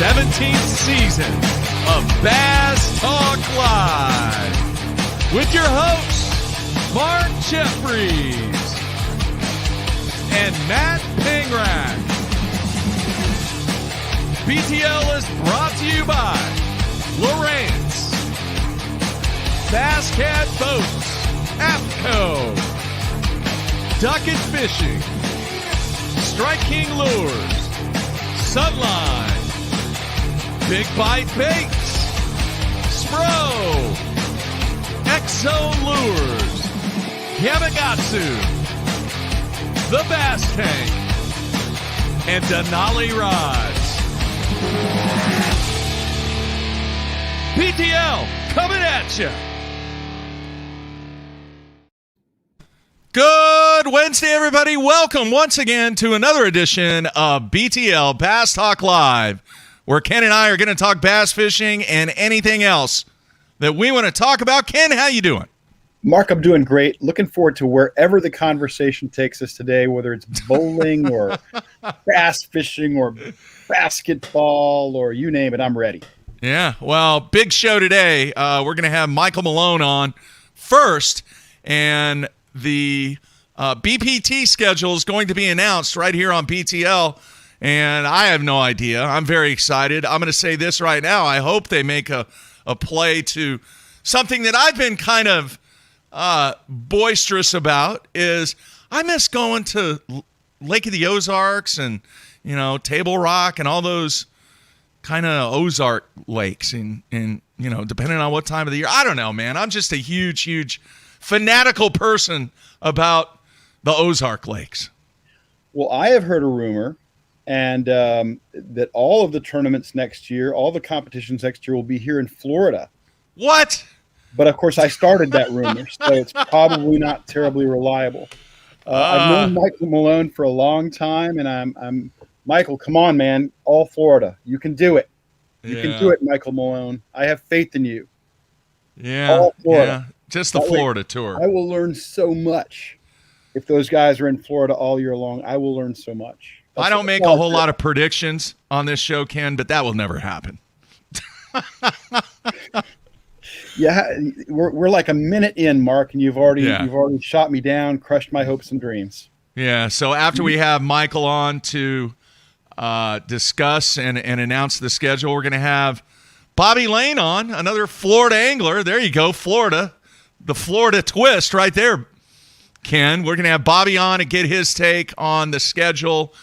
17th season of Bass Talk Live with your hosts, Mark Jeffries and Matt Pangrat. BTL is brought to you by Lawrence, Bass Cat Boats, APCO, Ducket Fishing, Strike King Lures, Sunline, Big Bite Baits, Spro, X-Zone Lures, Yamagatsu, The Bass Tank, and Denali Rods. BTL coming at you. Good Wednesday, everybody. Welcome once again to another edition of BTL Bass Talk Live, where Ken and I are going to talk bass fishing and anything else that we want to talk about. Ken, how you doing? Mark, I'm doing great. Looking forward to wherever the conversation takes us today, whether it's bowling or bass fishing or basketball or you name it, I'm ready. Yeah, well, big show today. We're going to have Michael Malone on first, and the BPT schedule is going to be announced right here on BTL, and I have no idea. I'm very excited. I'm going to say this right now. I hope they make a play to something that I've been kind of boisterous about is I miss going to Lake of the Ozarks and, you know, Table Rock and all those kind of Ozark lakes and, you know, depending on what time of the year. I don't know, man. I'm just a huge fanatical person about the Ozark lakes. Well, I have heard a rumor and that all of the tournaments next year, all the competitions next year will be here in Florida. What? But, of course, I started that rumor, so it's probably not terribly reliable. I've known Michael Malone for a long time, and I'm Michael, come on, man. All Florida. You can do it. You can do it, Michael Malone. I have faith in you. Yeah. All Florida. Yeah. Just the Florida tour. I will learn so much if those guys are in Florida all year long. I will learn so much. I don't make a whole lot of predictions on this show, Ken, but that will never happen. Yeah, we're like a minute in, Mark, and you've already shot me down, crushed my hopes and dreams. Yeah, so after we have Michael on to discuss and announce the schedule, we're going to have Bobby Lane on, another Florida angler. There you go, Florida. The Florida twist right there, Ken. We're going to have Bobby on and get his take on the schedule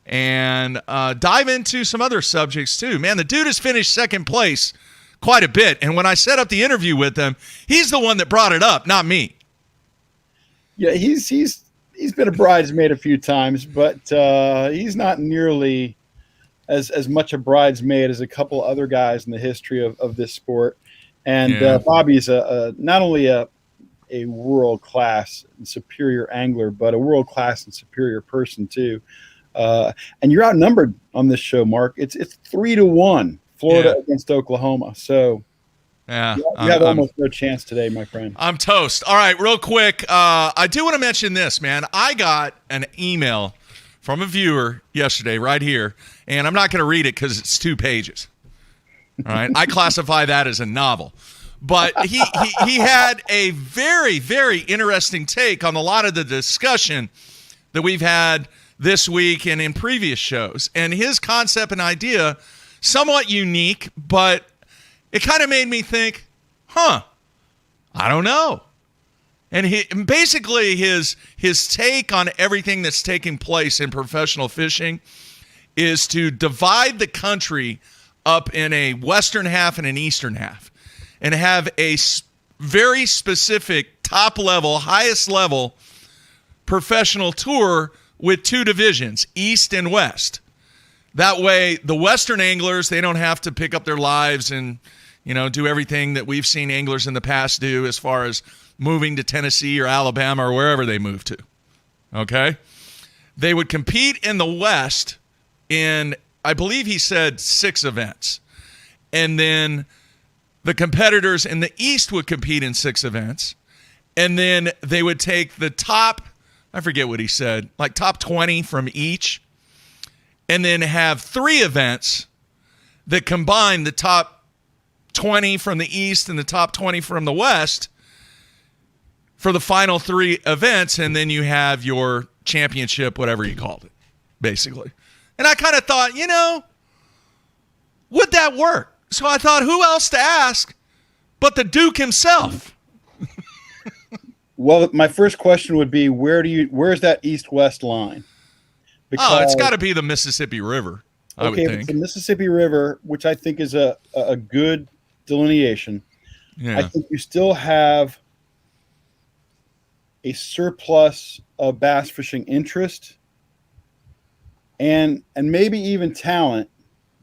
and dive into some other subjects too. Man, the dude has finished second place quite a bit. And when I set up the interview with him, he's the one that brought it up, not me. Yeah, he's been a bridesmaid a few times, but he's not nearly as much a bridesmaid as a couple other guys in the history of this sport. And Bobby's not only a world-class and superior angler, but a world-class and superior person too. And you're outnumbered on this show, Mark. It's 3-1. Florida against Oklahoma. So you have almost no chance today, my friend. I'm toast. All right, real quick. I do want to mention this, man. I got an email from a viewer yesterday right here, and I'm not going to read it because it's 2 pages. All right. I classify that as a novel. But he had a very, very interesting take on a lot of the discussion that we've had this week and in previous shows. And his concept and idea, somewhat unique, but it kind of made me think, I don't know. And basically his take on everything that's taking place in professional fishing is to divide the country up in a western half and an eastern half and have a very specific top level, highest level professional tour with 2 divisions, east and west. That way, the Western anglers, they don't have to pick up their lives and, you know, do everything that we've seen anglers in the past do as far as moving to Tennessee or Alabama or wherever they move to. Okay? They would compete in the West in, I believe he said, 6 events. And then the competitors in the East would compete in 6 events. And then they would take the top, I forget what he said, like top 20 from each, and then have 3 events that combine the top 20 from the East and the top 20 from the West for the final 3 events, and then you have your championship, whatever you called it, basically. And I kind of thought, would that work? So I thought, who else to ask but the Duke himself? Well, my first question would be, where's that east-west line? Because, it's got to be the Mississippi River, I would think. It's the Mississippi River, which I think is a good delineation. Yeah. I think you still have a surplus of bass fishing interest and maybe even talent,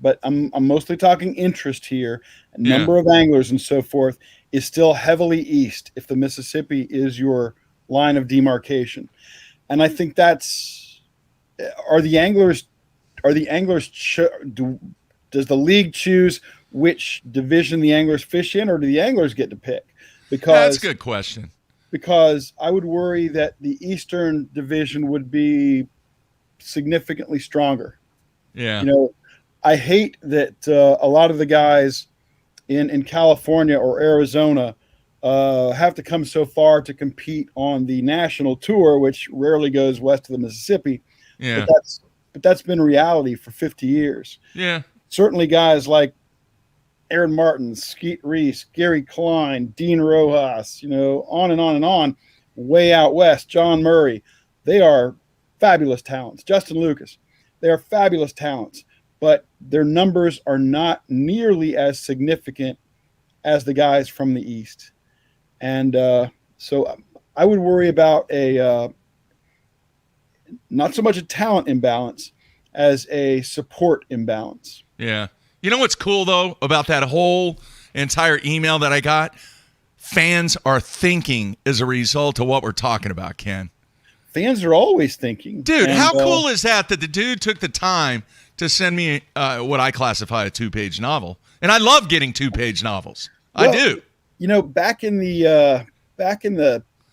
but I'm mostly talking interest here. A number of anglers and so forth is still heavily east if the Mississippi is your line of demarcation. And I think does the league choose which division the anglers fish in, or do the anglers get to pick? That's a good question. Because I would worry that the Eastern division would be significantly stronger. Yeah. I hate that a lot of the guys in California or Arizona have to come so far to compete on the national tour, which rarely goes west of the Mississippi. Yeah. But that's been reality for 50 years. Yeah. Certainly guys like Aaron Martin, Skeet Reese, Gary Klein, Dean Rojas, on and on and on, way out west, John Murray. They are fabulous talents. Justin Lucas, they are fabulous talents, but their numbers are not nearly as significant as the guys from the East. And so I would worry about not so much a talent imbalance as a support imbalance. Yeah. You know what's cool, though, about that whole entire email that I got? Fans are thinking as a result of what we're talking about, Ken. Fans are always thinking. Dude, how cool is that the dude took the time to send me what I classify a 2-page novel? And I love getting 2-page novels. Well, I do. Back in the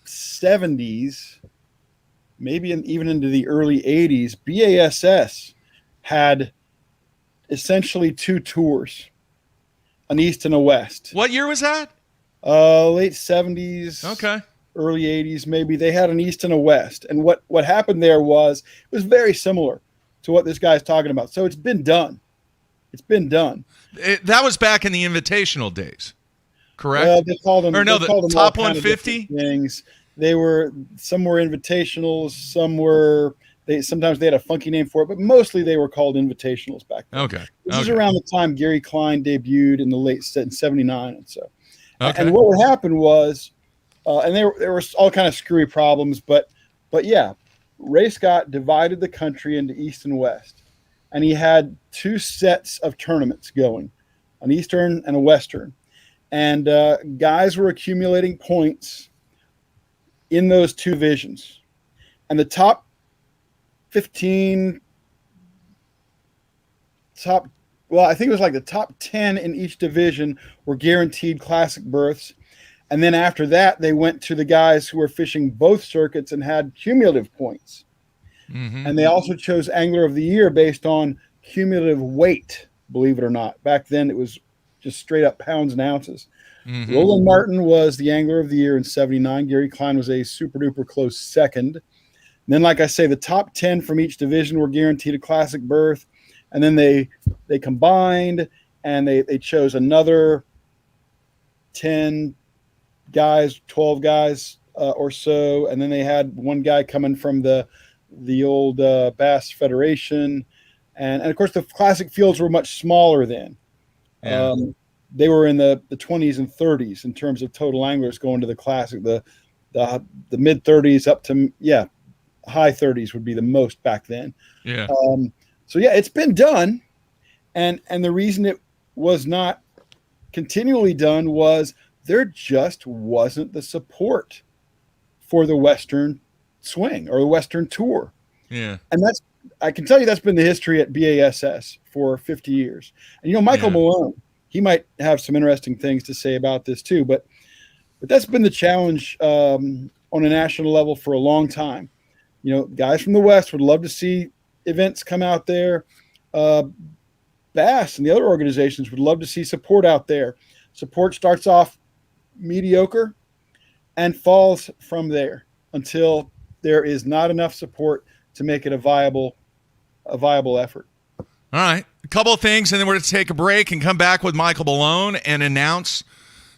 70s, maybe even into the early 80s, BASS had essentially 2 tours, an East and a West. What year was that? Late 70s. Okay. Early 80s, maybe. They had an East and a West. And what happened there was, it was very similar to what this guy's talking about. So it's been done. That was back in the invitational days, correct? They called them, the top 150 things. Some were invitationals, sometimes they had a funky name for it, but mostly they were called invitationals back then. Okay. This is around the time Gary Klein debuted in the late 79 and so. Okay. And what would happen was, and there were all kind of screwy problems, but yeah, Ray Scott divided the country into East and West, and he had 2 sets of tournaments going, an Eastern and a Western, and guys were accumulating points in those 2 divisions, and the top 15, I think it was like the top 10 in each division were guaranteed classic berths. And then after that, they went to the guys who were fishing both circuits and had cumulative points. Mm-hmm. And they also chose Angler of the Year based on cumulative weight, believe it or not. Back then, it was just straight up pounds and ounces. Mm-hmm. Roland Martin was the Angler of the Year in 79. Gary Klein was a super-duper close second. And then, like I say, the top 10 from each division were guaranteed a classic berth. And then they combined, and they chose another 10 guys, 12 guys or so. And then they had one guy coming from the old Bass Federation. And of course, the classic fields were much smaller then. Yeah. They were in the 20s and 30s in terms of total anglers going to the classic. The mid 30s up to, high 30s would be the most back then. Yeah. So yeah, it's been done, and the reason it was not continually done was there just wasn't the support for the Western swing or the Western tour. Yeah. And I can tell you that's been the history at BASS for 50 years. And Michael Malone, he might have some interesting things to say about this too, but that's been the challenge on a national level for a long time. Guys from the West would love to see events come out there, but Bass and the other organizations would love to see support out there. Support starts off mediocre and falls from there until there is not enough support to make it a viable effort. All right. A couple of things, and then we're going to take a break and come back with Michael Malone and announce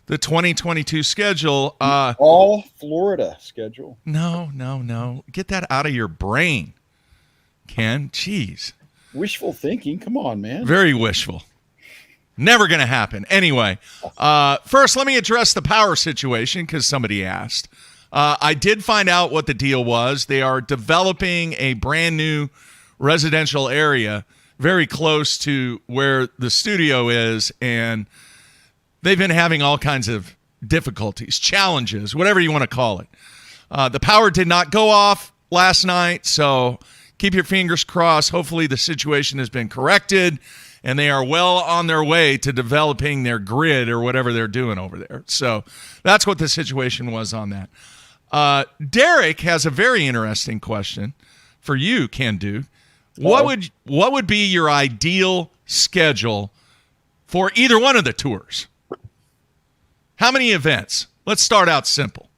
the 2022 schedule. All Florida schedule. No. Get that out of your brain, Ken. Jeez. Wishful thinking. Come on, man. Very wishful. Never going to happen. Anyway, first, let me address the power situation because somebody asked. I did find out what the deal was. They are developing a brand new residential area very close to where the studio is, and they've been having all kinds of difficulties, challenges, whatever you want to call it. The power did not go off last night, so keep your fingers crossed. Hopefully the situation has been corrected, and they are well on their way to developing their grid or whatever they're doing over there. So that's what the situation was on that. Derek has a very interesting question for you, Ken Duke. What would be your ideal schedule for either one of the tours? How many events? Let's start out simple.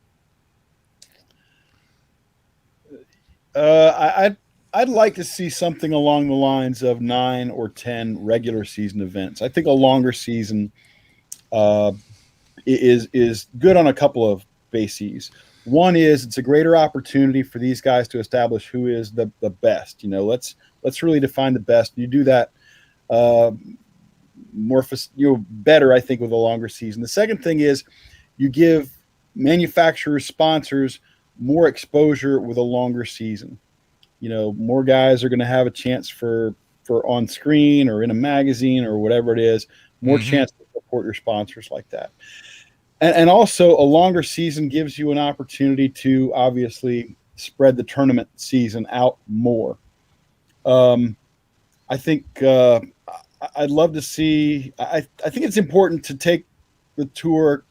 I'd like to see something along the lines of 9 or 10 regular season events. I think a longer season is good on a couple of bases. One is it's a greater opportunity for these guys to establish who is the best. Let's really define the best. You do that better, I think, with a longer season. The second thing is you give manufacturers, sponsors more exposure with a longer season. More guys are going to have a chance for on screen or in a magazine or whatever it is, more chance to support your sponsors like that. And also a longer season gives you an opportunity to obviously spread the tournament season out more. I think I'd love to see. I think it's important to take the tour,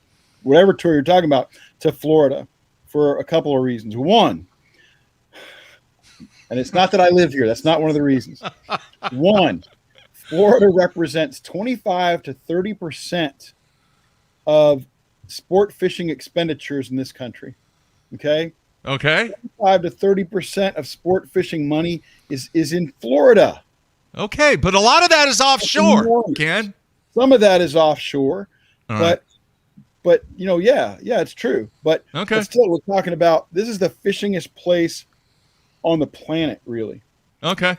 whatever tour you're talking about, to Florida for a couple of reasons. One, and it's not that I live here. That's not one of the reasons. One, Florida represents 25 to 30% of sport fishing expenditures in this country. Okay. 25 to 30% of sport fishing money is in Florida. Okay, but a lot of that is offshore, Ken. Some of that is offshore, but yeah, it's true. But still, we're talking about this is the fishingest place on the planet, really. Okay.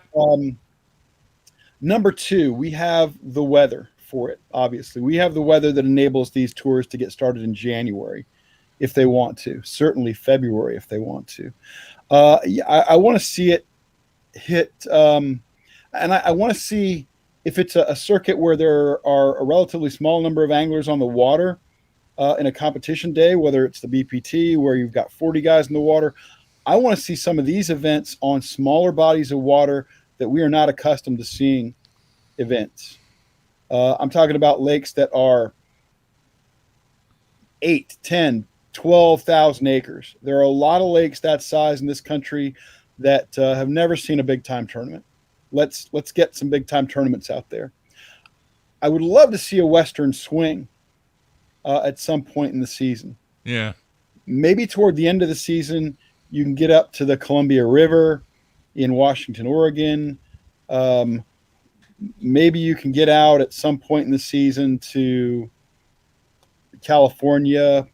Number two, we have the weather for it. Obviously, we have the weather that enables these tours to get started in January, if they want to. Certainly February, if they want to. I want to see it hit. And I want to see if it's a circuit where there are a relatively small number of anglers on the water in a competition day, whether it's the BPT where you've got 40 guys in the water. I want to see some of these events on smaller bodies of water that we are not accustomed to seeing events. I'm talking about lakes that are 8, 10, 12,000 acres. There are a lot of lakes that size in this country that have never seen a big-time tournament. Let's get some big-time tournaments out there. I would love to see a Western swing at some point in the season. Yeah. Maybe toward the end of the season, you can get up to the Columbia River in Washington, Oregon. Maybe you can get out at some point in the season to California.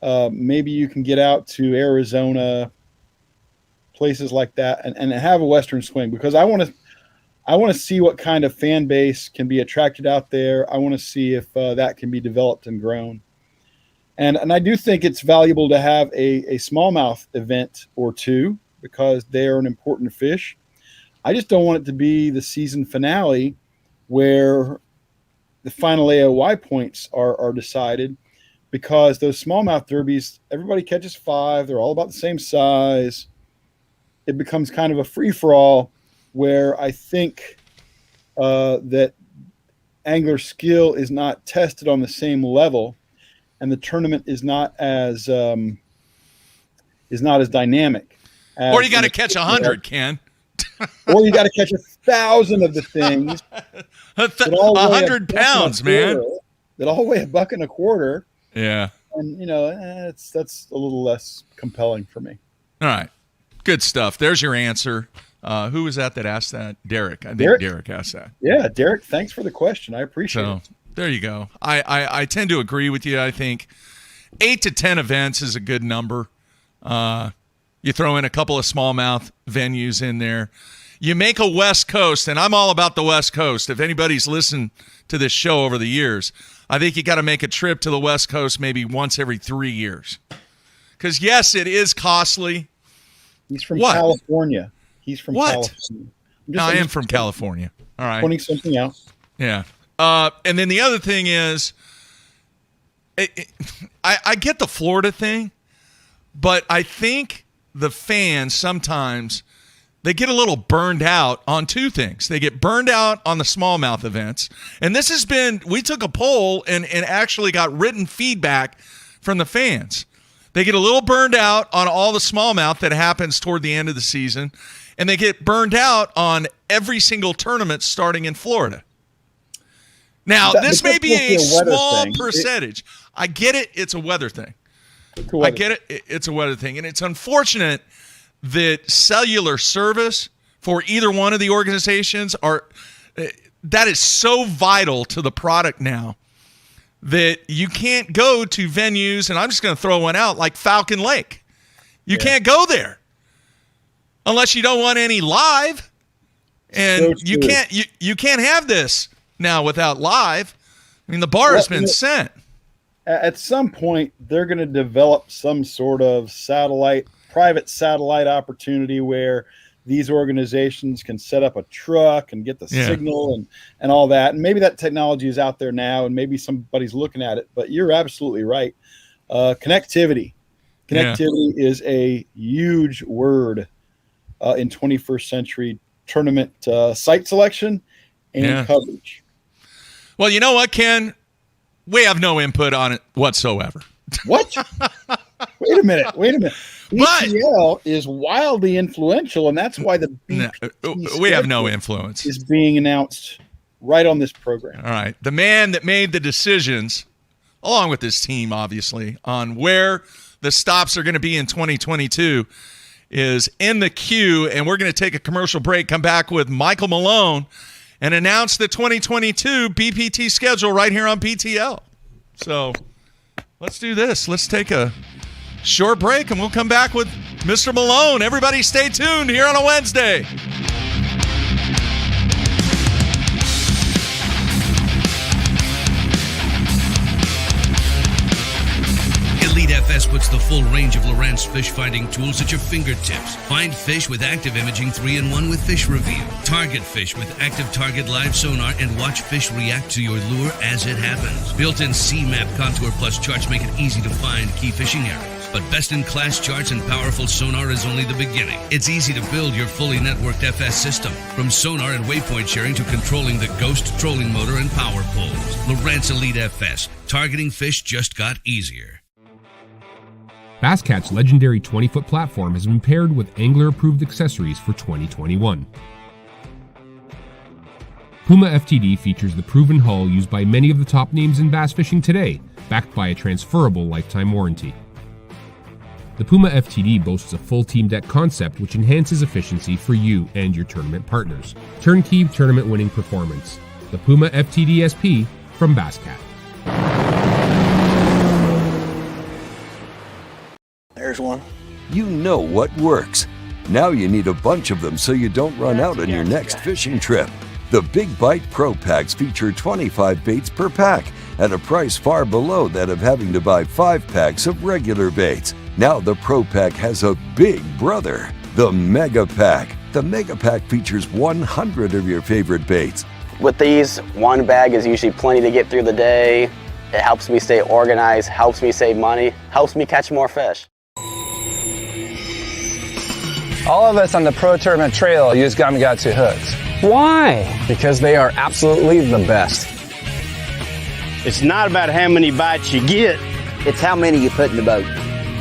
Maybe you can get out to Arizona, places like that, and have a Western swing, because I want to see what kind of fan base can be attracted out there. I want to see if that can be developed and grown. And I do think it's valuable to have a smallmouth event or two, because they are an important fish. I just don't want it to be the season finale where the final AOY points are decided, because those smallmouth derbies, everybody catches 5. They're all about the same size. It becomes kind of a free-for-all where I think that angler skill is not tested on the same level, and the tournament is not as dynamic. Or you got to catch 100, Ken. Or you got to catch 1,000 of the things. 100 pounds, man. That all weigh $1.25. Yeah. And, that's a little less compelling for me. All right. Good stuff. There's your answer. Who was that asked that? Derek. I think Derek asked that. Yeah, Derek, thanks for the question. I appreciate it. There you go. I tend to agree with you. I think 8 to 10 events is a good number. You throw in a couple of smallmouth venues in there. You make a West Coast, and I'm all about the West Coast. If anybody's listened to this show over the years, I think you got to make a trip to the West Coast maybe once every 3 years. Because, yes, it is costly. He's from California. He's from California. I am from California. All right. Pointing something out. Yeah. And then the other thing is, I get the Florida thing, but I think the fans sometimes they get a little burned out on two things. They get burned out on the smallmouth events. And this has been, we took a poll and actually got written feedback from the fans. They get a little burned out on all the smallmouth that happens toward the end of the season. And they get burned out on every single tournament starting in Florida. Now, this may be a small percentage. I get it. It's a weather thing. I get it. It's a weather thing. And it's unfortunate that cellular service for either one of the organizations that is so vital to the product now that you can't go to venues, and I'm just going to throw one out, like Falcon Lake. You can't go there unless you don't want any live. And you can't have this now without live. I mean, the bar has been set. At some point, they're going to develop some sort of private satellite opportunity where these organizations can set up a truck and get the signal and all that. And maybe that technology is out there now, and maybe somebody's looking at it. But you're absolutely right. Connectivity. Connectivity is a huge word in 21st century tournament site selection and coverage. Well, you know what, Ken? We have no input on it whatsoever. What? Wait a minute. BTL is wildly influential, and that's why the BPT we have no influence is being announced right on this program. All right. The man that made the decisions, along with his team, obviously, on where the stops are going to be in 2022 is in the queue, and we're going to take a commercial break, come back with Michael Malone, and announce the 2022 BPT schedule right here on BTL. So let's do this. Let's take a short break, and we'll come back with Mr. Malone. Everybody stay tuned here on a Wednesday. Elite FS puts the full range of Lowrance fish finding tools at your fingertips. Find fish with active imaging 3-in-1 with Fish Reveal. Target fish with active target live sonar and watch fish react to your lure as it happens. Built-in C-Map Contour Plus charts make it easy to find key fishing areas. But best-in-class charts and powerful sonar is only the beginning. It's easy to build your fully networked FS system. From sonar and waypoint sharing to controlling the Ghost trolling motor and power poles. Lowrance Elite FS. Targeting fish just got easier. BassCat's legendary 20-foot platform has been paired with angler-approved accessories for 2021. Puma FTD features the proven hull used by many of the top names in bass fishing today, backed by a transferable lifetime warranty. The Puma FTD boasts a full team deck concept which enhances efficiency for you and your tournament partners. Turnkey tournament-winning performance. The Puma FTD SP from BassCat. There's one. You know what works. Now you need a bunch of them so you don't run out on your next fishing trip. The Big Bite Pro Packs feature 25 baits per pack at a price far below that of having to buy 5 packs of regular baits. Now the Pro Pack has a big brother, the Mega Pack. The Mega Pack features 100 of your favorite baits. With these, one bag is usually plenty to get through the day. It helps me stay organized, helps me save money, helps me catch more fish. All of us on the Pro Tournament Trail use Gamakatsu hooks. Why? Because they are absolutely the best. It's not about how many bites you get. It's how many you put in the boat.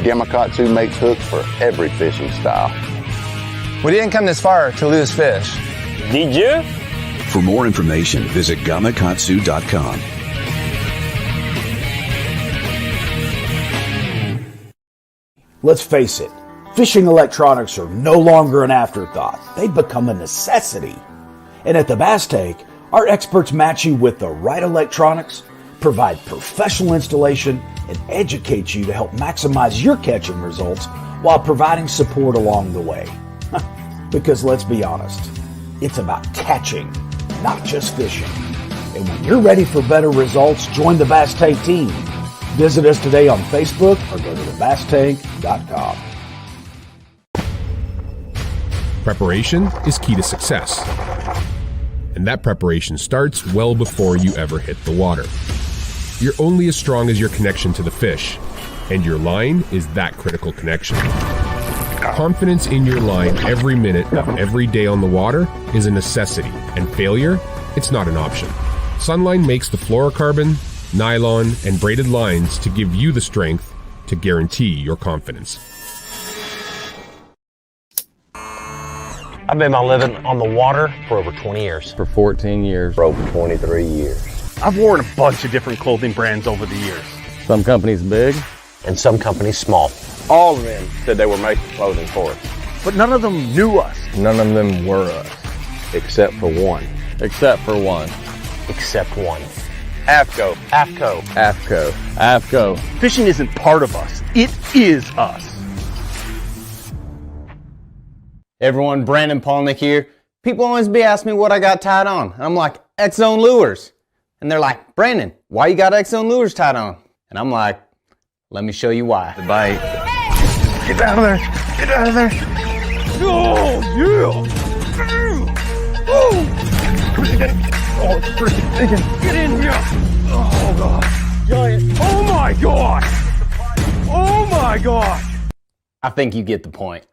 Gamakatsu makes hooks for every fishing style. We didn't come this far to lose fish. Did you? For more information, visit gamakatsu.com. Let's face it, fishing electronics are no longer an afterthought. They've become a necessity. And at the Bass Tank, our experts match you with the right electronics, provide professional installation, and educate you to help maximize your catching results while providing support along the way. Because let's be honest, it's about catching, not just fishing. And when you're ready for better results, join the Bass Tank team. Visit us today on Facebook or go to thebasstank.com. Preparation is key to success. And that preparation starts well before you ever hit the water. You're only as strong as your connection to the fish, and your line is that critical connection. Confidence in your line every minute of every day on the water is a necessity, and failure, it's not an option. Sunline makes the fluorocarbon, nylon, and braided lines to give you the strength to guarantee your confidence. I've made my living on the water for over 20 years. For 14 years. For over 23 years. I've worn a bunch of different clothing brands over the years. Some companies big. And some companies small. All of them said they were making clothing for us. But none of them knew us. None of them were us. Except for one. Except for one. Except one. AFCO. AFCO. AFCO. AFCO. Fishing isn't part of us. It is us. Everyone, Brandon Polnick here. People always be asking me what I got tied on. And I'm like, X-Zone Lures. And they're like, Brandon, why you got X-Zone Lures tied on? And I'm like, let me show you why. The bite. Get out of there. Get out of there. Oh, yeah. Oh, it's freaking digging. Get in here. Oh, God. Giant. Oh, my God. Oh, my God. I think you get the point.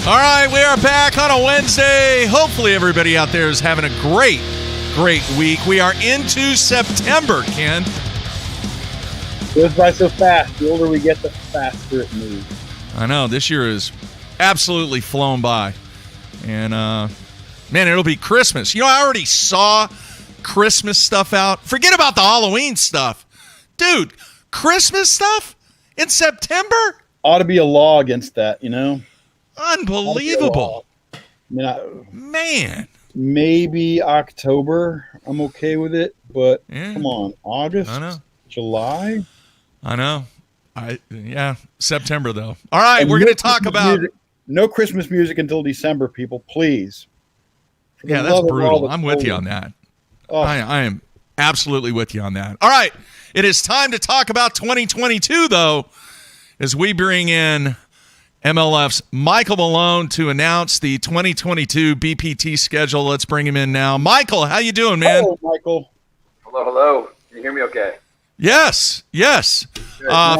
All right, we are back on a Wednesday. Hopefully everybody out there is having a great week. We are into September, Ken. It goes by so fast. The older we get, the faster it moves. I know. This year is absolutely flown by. And, man, it'll be Christmas. You know, I already saw Christmas stuff out. Forget about the Halloween stuff. Dude, Christmas stuff in September? Ought to be a law against that, you know? Unbelievable. I mean, man. Maybe October, I'm okay with it, but come on, August, July. I know. September though. All right, we're going to talk about no Christmas music until December, people, please. Yeah, that's brutal. I'm with you on that. Oh. I am absolutely with you on that. All right, it is time to talk about 2022 though, as we bring in MLF's Michael Malone to announce the 2022 BPT schedule. Let's bring him in now. Michael, how you doing, man? Hello, Michael. Hello. Can you hear me okay? Yes.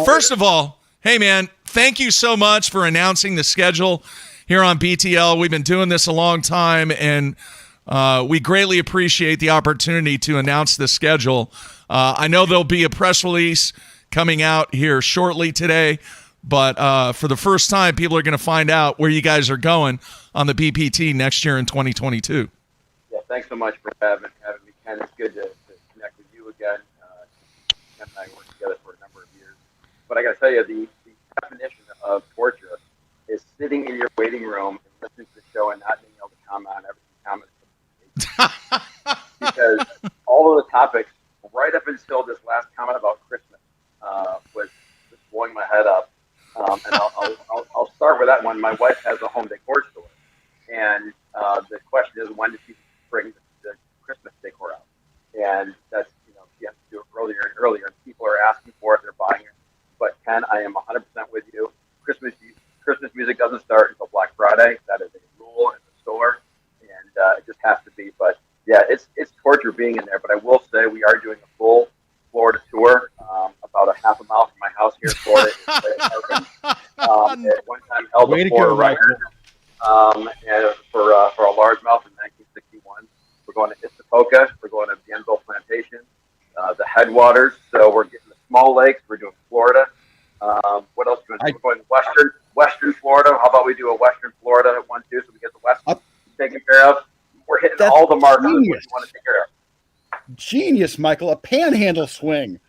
First of all, hey, man, thank you so much for announcing the schedule here on BTL. We've been doing this a long time, and we greatly appreciate the opportunity to announce the schedule. I know there'll be a press release coming out here shortly today, but for the first time, people are going to find out where you guys are going on the BPT next year in 2022. Yeah, thanks so much for having me, Ken. It's good to connect with you again. Ken and I worked together for a number of years. But I got to tell you, the definition of torture is sitting in your waiting room and listening to the show and not being able to comment on everything because all of the topics, right up until this last comment about Christmas, was just blowing my head up. And I'll start with that one. My wife has a home decor store, and the question is, when does she bring the Christmas decor out? And that's, she has to do it earlier and earlier, and people are asking for it, they're buying it. But Ken, I am 100% with you. Christmas music doesn't start until Black Friday. That is a rule in the store, and it just has to be. But yeah, it's torture being in there. But I will say we are doing a full Florida tour, about a half a mile from my house here in Florida. At one time held a Florida record, and for a largemouth in 1961. We're going to Istapoca. We're going to Bienville Plantation, the headwaters. So we're getting the small lakes. We're doing Florida. What else care of. We're hitting all the marks that we want to take care of. Genius, Michael. A panhandle swing.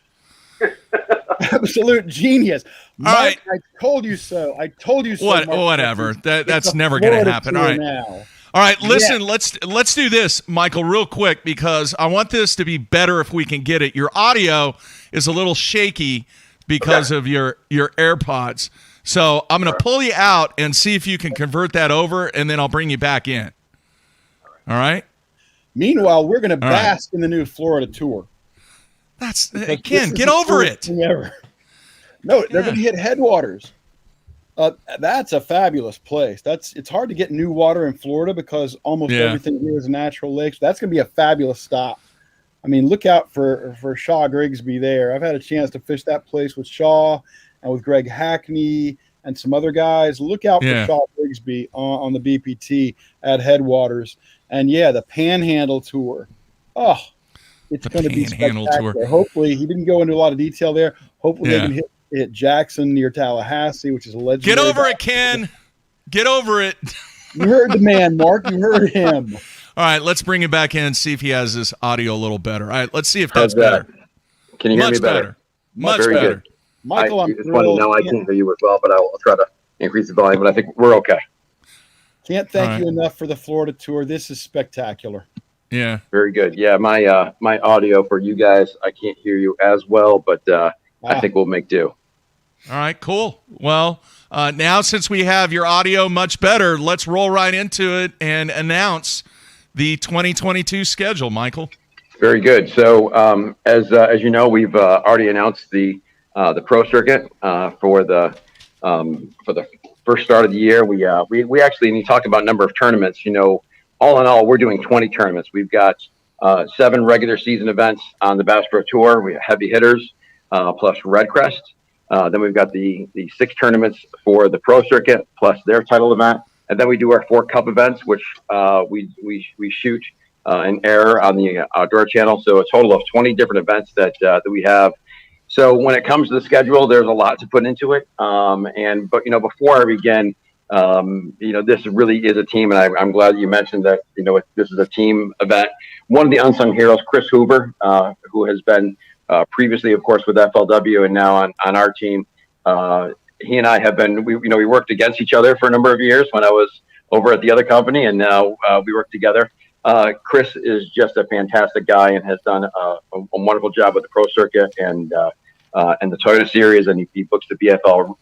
Absolute genius. Mike, I told you so. I told you so. Whatever. That's never going to happen. All right. Now. All right, listen, let's do this, Michael, real quick, because I want this to be better if we can get it. Your audio is a little shaky because of your AirPods. So I'm going to pull you out and see if you can convert that over, and then I'll bring you back in. All right? Meanwhile, we're going to bask in the new Florida tour. Ken, get over it. No, they're going to hit Headwaters. That's a fabulous place. It's hard to get new water in Florida because almost everything here is natural lakes. That's going to be a fabulous stop. I mean, look out for Shaw Grigsby there. I've had a chance to fish that place with Shaw and with Greg Hackney and some other guys. Look out for Shaw Grigsby on the BPT at Headwaters. And the Panhandle Tour. Oh, it's going to be spectacular. Tour. Hopefully, he didn't go into a lot of detail there. Hopefully, they can hit Jackson near Tallahassee, which is a legendary. Get over it, Ken. Get over it. You heard the man, Mark. You heard him. All right, let's bring him back in and see if he has his audio a little better. All right, let's see if that's better. Can you hear me better? Much Very better. Good. Michael, I just want to know I can hear you as well, but I'll try to increase the volume, but I think we're okay. Can't thank you enough for the Florida tour. This is spectacular. Yeah. Very good. Yeah, my audio for you guys, I can't hear you as well, but I think we'll make do. All right, cool. Well, now since we have your audio much better, let's roll right into it and announce the 2022 schedule, Michael. Very good. So as you know, we've already announced the pro circuit for the first start of the year. We actually, and you talk about number of tournaments, all in all, we're doing 20 tournaments. We've got 7 regular season events on the Bass Pro Tour. We have heavy hitters plus Red Crest. Then we've got the 6 tournaments for the pro circuit plus their title event. And then we do our 4 cup events, which we shoot and air on the outdoor channel. So a total of 20 different events that we have. So when it comes to the schedule, there's a lot to put into it. But before I begin, this really is a team, and I'm glad you mentioned that. This is a team event. One of the unsung heroes, Chris Hoover, who has been previously, of course, with FLW and now on our team. He and I have been. We worked against each other for a number of years when I was over at the other company, and now we work together. Chris is just a fantastic guy and has done a wonderful job with the pro circuit and the Toyota Series, and he books the BFL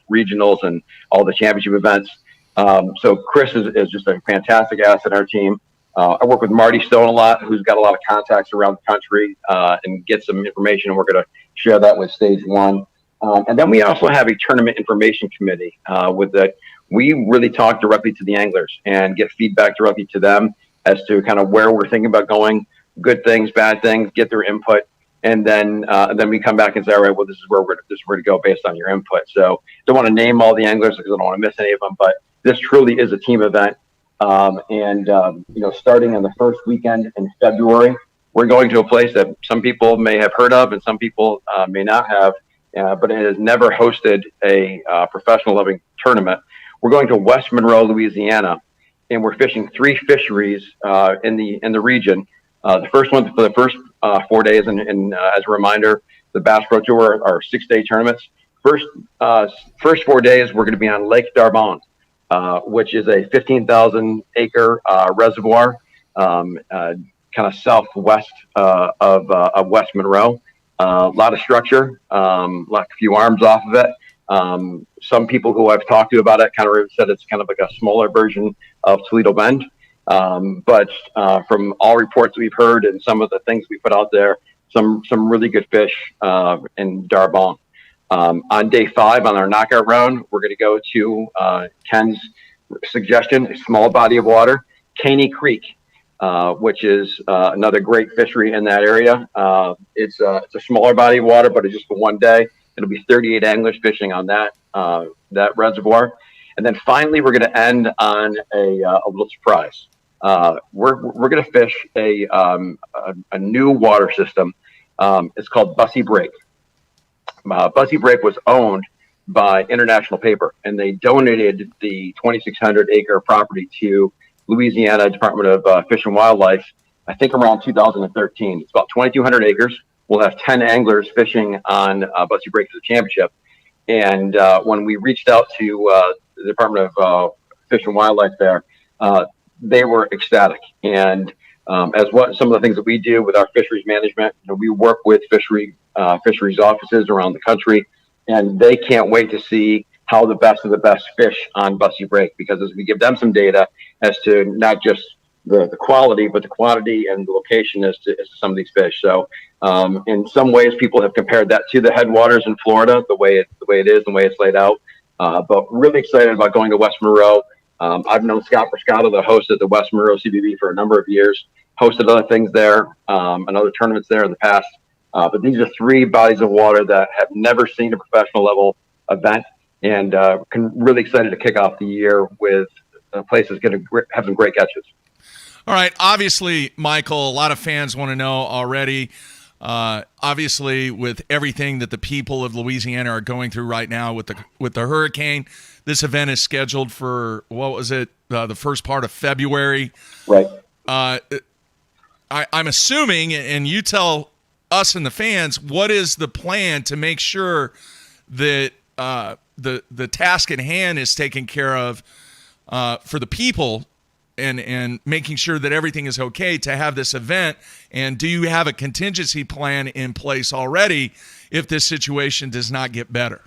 regionals and all the championship events. So Chris is just a fantastic asset in our team. I work with Marty Stone a lot, who's got a lot of contacts around the country and get some information, and we're going to share that with Stage 1. And then we also have a tournament information committee with that. We really talk directly to the anglers and get feedback directly to them as to kind of where we're thinking about going, good things, bad things, get their input. And then we come back and say, all right, well, this is where we're to go based on your input. So don't want to name all the anglers because I don't want to miss any of them, but this truly is a team event. Starting on the first weekend in February, we're going to a place that some people may have heard of and some people may not have, but it has never hosted a professional living tournament. We're going to West Monroe, Louisiana, and we're fishing 3 fisheries in the region. The first one for the first 4 days, and as a reminder, the Bass Pro Tour are 6-day tournaments. First 4 days, we're going to be on Lake D'Arbonne, which is a 15,000 acre reservoir, kind of southwest of West Monroe. A lot of structure, like a few arms off of it. Some people who I've talked to about it kind of said it's kind of like a smaller version of Toledo Bend. But from all reports we've heard and some of the things we put out there, some really good fish in D'Arbonne. On day 5 on our knockout round, we're going to go to Ken's suggestion, a small body of water, Caney Creek, which is another great fishery in that area. It's a smaller body of water, but it's just for one day. It'll be 38 anglers fishing on that reservoir. And then finally, we're going to end on a little surprise. We're going to fish a new water system. It's called Bussy Break. Bussy Break was owned by International Paper, and they donated the 2,600 acre property to Louisiana Department of Fish and Wildlife, I think around 2013. It's about 2,200 acres. We'll have 10 anglers fishing on Bussy Break for the championship. And when we reached out to the Department of Fish and Wildlife there, they were ecstatic. And some of the things that we do with our fisheries management, we work with fisheries offices around the country, and they can't wait to see how the best of the best fish on Bussy Break, because as we give them some data as to not just the quality, but the quantity and the location as to some of these fish. So in some ways, people have compared that to the headwaters in Florida, the way it is, the way it's laid out. But really excited about going to West Monroe. I've known Scott Brascato, the host at the West Monroe CBB, for a number of years, hosted other things there, and other tournaments there in the past. But these are 3 bodies of water that have never seen a professional level event, and really excited to kick off the year with places going to have some great catches. All right. Obviously, Michael, a lot of fans want to know already, obviously, with everything that the people of Louisiana are going through right now with the hurricane, this event is scheduled for, what was it, the first part of February. Right. I'm assuming, and you tell us and the fans, what is the plan to make sure that the task at hand is taken care of for the people, and making sure that everything is okay to have this event? And do you have a contingency plan in place already if this situation does not get better?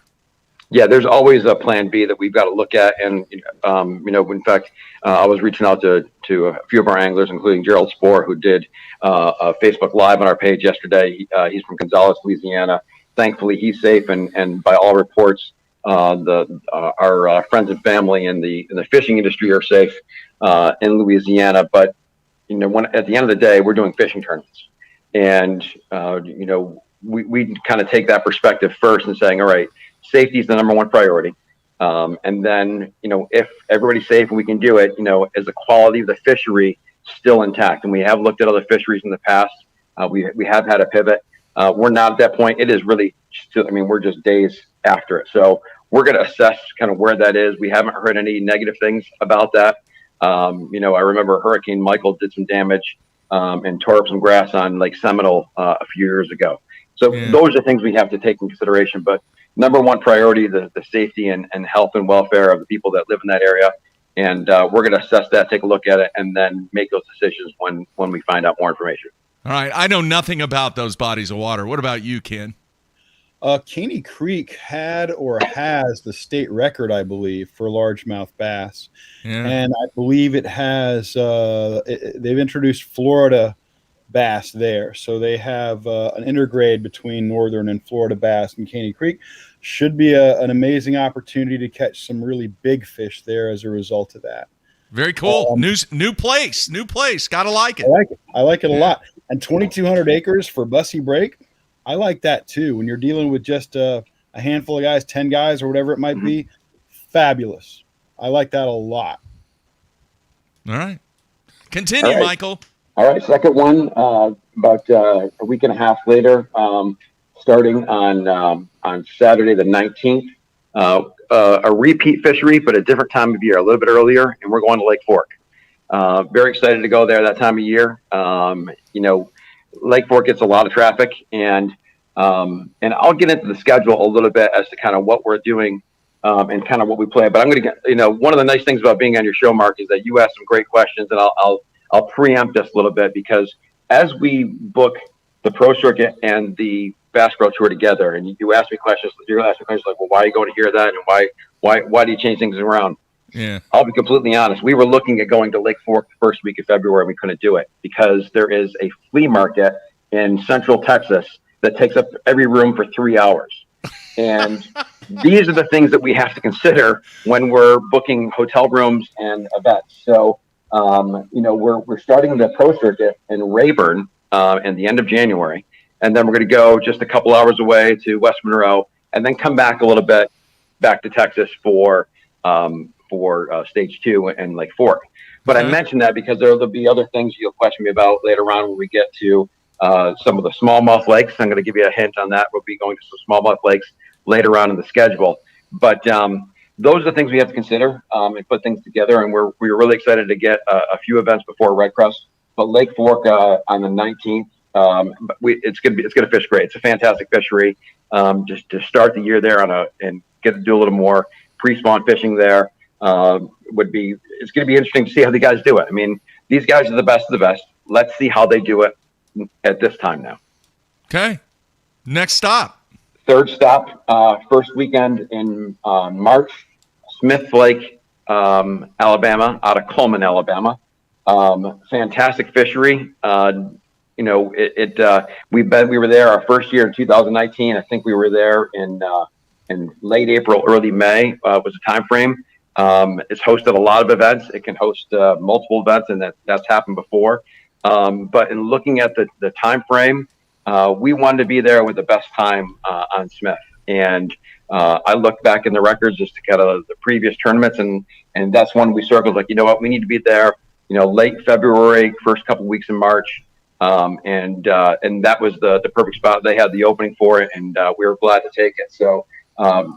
Yeah, there's always a plan B that we've got to look at. And, in fact, I was reaching out to a few of our anglers, including Gerald Spohr, who did a Facebook Live on our page yesterday. He's from Gonzales, Louisiana. Thankfully, he's safe. And by all reports, our friends and family in the fishing industry are safe in Louisiana. But, at the end of the day, we're doing fishing tournaments. And, we kind of take that perspective first and saying, all right, safety is the number one priority. And then, if everybody's safe and we can do it, is the quality of the fishery still intact? And we have looked at other fisheries in the past. We have had a pivot. We're not at that point. It is really still, we're just days after it. So we're going to assess kind of where that is. We haven't heard any negative things about that. I remember Hurricane Michael did some damage and tore up some grass on Lake Seminole a few years ago. So those are things we have to take in consideration. But number one priority, the safety and health and welfare of the people that live in that area. And we're going to assess that, take a look at it, and then make those decisions when we find out more information. All right. I know nothing about those bodies of water. What about you, Ken? Caney Creek had or has the state record, I believe, for largemouth bass. Yeah. And I believe it has they've introduced Florida bass there. So they have an intergrade between northern and Florida bass in Caney Creek. Should be an amazing opportunity to catch some really big fish there as a result of that. Very cool. New place. Gotta like it. I like it a lot. And 2,200 acres for Bussy Break. I like that too. When you're dealing with just a handful of guys, 10 guys or whatever it might be, fabulous. I like that a lot. All right. Continue, Michael. All right. Second one, about a week and a half later, starting on Saturday the 19th, a repeat fishery, but a different time of year, a little bit earlier, and we're going to Lake Fork. Very excited to go there that time of year. Lake Fork gets a lot of traffic, and I'll get into the schedule a little bit as to kind of what we're doing and kind of what we play. But I'm going to get, one of the nice things about being on your show, Mark, is that you ask some great questions, and I'll preempt us a little bit, because as we book the Pro Circuit and the Bass Pro Tour together, and you ask me questions, like, well, why are you going to hear that, and why do you change things around? Yeah, I'll be completely honest. We were looking at going to Lake Fork the first week of February, and we couldn't do it because there is a flea market in Central Texas that takes up every room for 3 hours. And these are the things that we have to consider when we're booking hotel rooms and events. So, we're starting the Pro Circuit in Rayburn in the end of January, and then we're going to go just a couple hours away to West Monroe, and then come back a little bit back to Texas for stage 2 and Lake Fork. But I mentioned that because there'll be other things you'll question me about later on when we get to some of the smallmouth lakes. I'm going to give you a hint on that. We'll be going to some smallmouth lakes later on in the schedule. But those are the things we have to consider and put things together. And we're really excited to get a few events before Red Crest. But Lake Fork on the 19th, it's gonna fish great. It's a fantastic fishery. Just to start the year there and get to do a little more pre-spawn fishing there it's going to be interesting to see how the guys do it. I mean, these guys are the best of the best. Let's see how they do it at this time now. Okay. Next stop. Third stop, first weekend in March, Smith Lake, Alabama, out of Coleman, Alabama. Fantastic fishery. We were there our first year in 2019. I think we were there in late April, early May was the time frame. It's hosted a lot of events. It can host multiple events, and that's happened before. But in looking at the time frame, we wanted to be there with the best time on Smith. And I looked back in the records just to kind of the previous tournaments, and that's one we circled. Like, you know what, we need to be there. Late February, first couple weeks in March. And that was the perfect spot. They had the opening for it, and we were glad to take it. So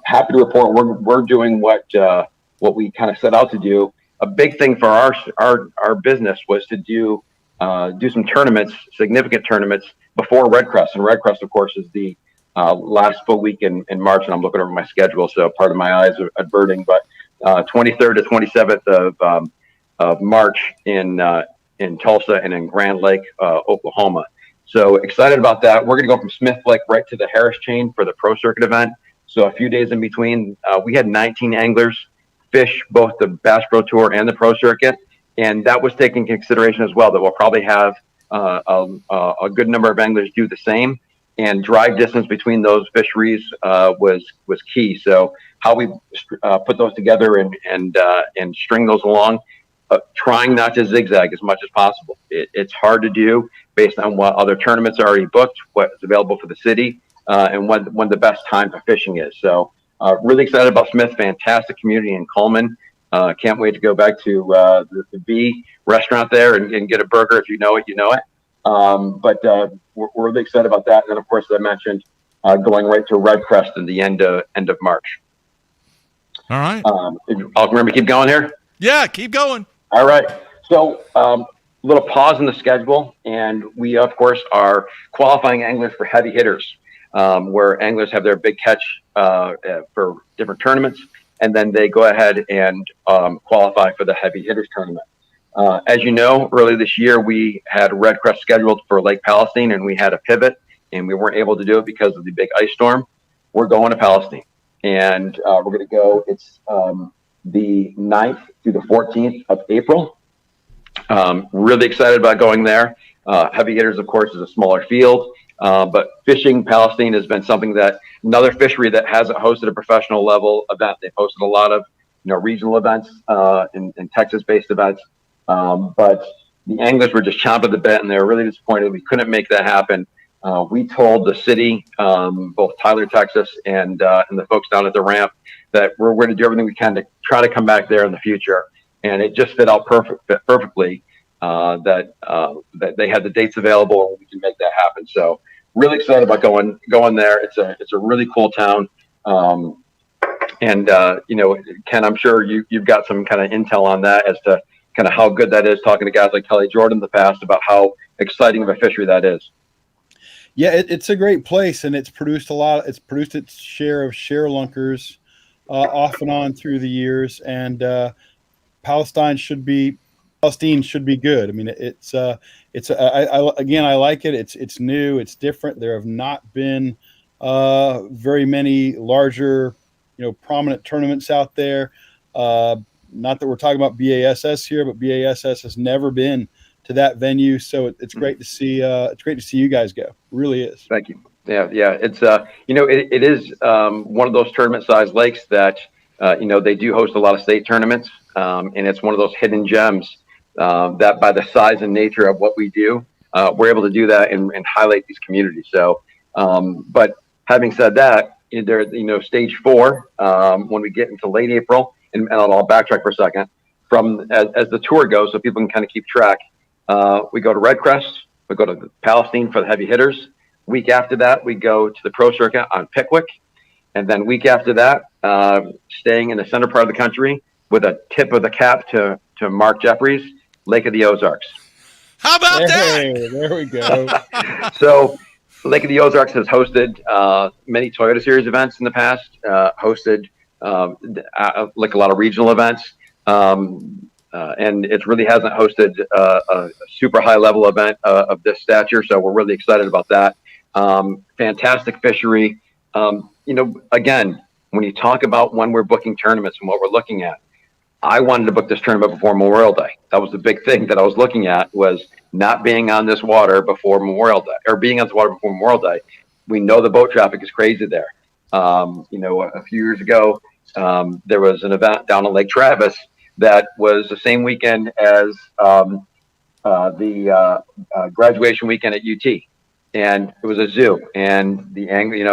happy to report we're doing what we kind of set out to do. A big thing for our business was to do some tournaments, significant tournaments before Red Crest. And Red Crest, of course, is the last full week in March. And I'm looking over my schedule, so part of my eyes are adverting. But 23rd to 27th of March in Tulsa and in Grand Lake, Oklahoma. So excited about that. We're going to go from Smith Lake right to the Harris Chain for the Pro Circuit event. So a few days in between, we had 19 anglers fish both the Bass Pro Tour and the Pro Circuit. And that was taken into consideration as well, that we'll probably have a good number of anglers do the same. And drive distance between those fisheries was key. So how we put those together and string those along, trying not to zigzag as much as possible. It's hard to do based on what other tournaments are already booked, what's available for the city, and when the best time for fishing is. So really excited about Smith. Fantastic community in Coleman. Can't wait to go back to the B restaurant there and get a burger. If you know it, you know it. But we're really excited about that. And then, of course, as I mentioned, going right to Red Crest in the end of March. All right. I'll remember to keep going here. Yeah, keep going. All right. So a little pause in the schedule. And we, of course, are qualifying anglers for heavy hitters, where anglers have their big catch for different tournaments. And then they go ahead and qualify for the heavy hitters tournament. As you know, early this year, we had Red Crest scheduled for Lake Palestine, and we had a pivot, and we weren't able to do it because of the big ice storm. We're going to Palestine, and we're going to go. It's the 9th through the 14th of April. Really excited about going there. Heavy hitters, of course, is a smaller field, but fishing Palestine has been something that another fishery that hasn't hosted a professional level event. They've hosted a lot of regional events and Texas-based events. But the anglers were just chomping at the bit, and they were really disappointed we couldn't make that happen. We told the city, both Tyler, Texas, and the folks down at the ramp, that we're going to do everything we can to try to come back there in the future. And it just fit perfectly that they had the dates available and we can make that happen. So really excited about going there. It's a really cool town. Ken, I'm sure you've got some kind of intel on that as to kind of how good that is, talking to guys like Kelly Jordan in the past about how exciting of a fishery that is. Yeah, it's a great place, and it's produced its share of sharelunkers off and on through the years, and Palestine should be good. I mean, I like it. It's new, it's different. There have not been very many larger, prominent tournaments out there. Not that we're talking about BASS here, but BASS has never been to that venue, so it's great to see. It's great to see you guys go. It really is. Thank you. Yeah. It's it is one of those tournament-sized lakes that they do host a lot of state tournaments, and it's one of those hidden gems that, by the size and nature of what we do, we're able to do that and highlight these communities. So, but having said that, there, stage 4, when we get into late April. And I'll backtrack for a second. As the tour goes, so people can kind of keep track, we go to Red Crest, we go to Palestine for the heavy hitters. Week after that, we go to the Pro Circuit on Pickwick. And then week after that, staying in the center part of the country with a tip of the cap to Mark Jeffries, Lake of the Ozarks. How about that? There we go. So Lake of the Ozarks has hosted many Toyota Series events in the past, hosted like a lot of regional events. And it really hasn't hosted a super high level event of this stature. So we're really excited about that. Fantastic fishery. Again, when you talk about when we're booking tournaments and what we're looking at, I wanted to book this tournament before Memorial Day. That was the big thing that I was looking at, was not being on this water before Memorial Day, or being on this water before Memorial Day. We know the boat traffic is crazy there. A few years ago, there was an event down on Lake Travis that was the same weekend as the graduation weekend at UT, and it was a zoo. And the anglers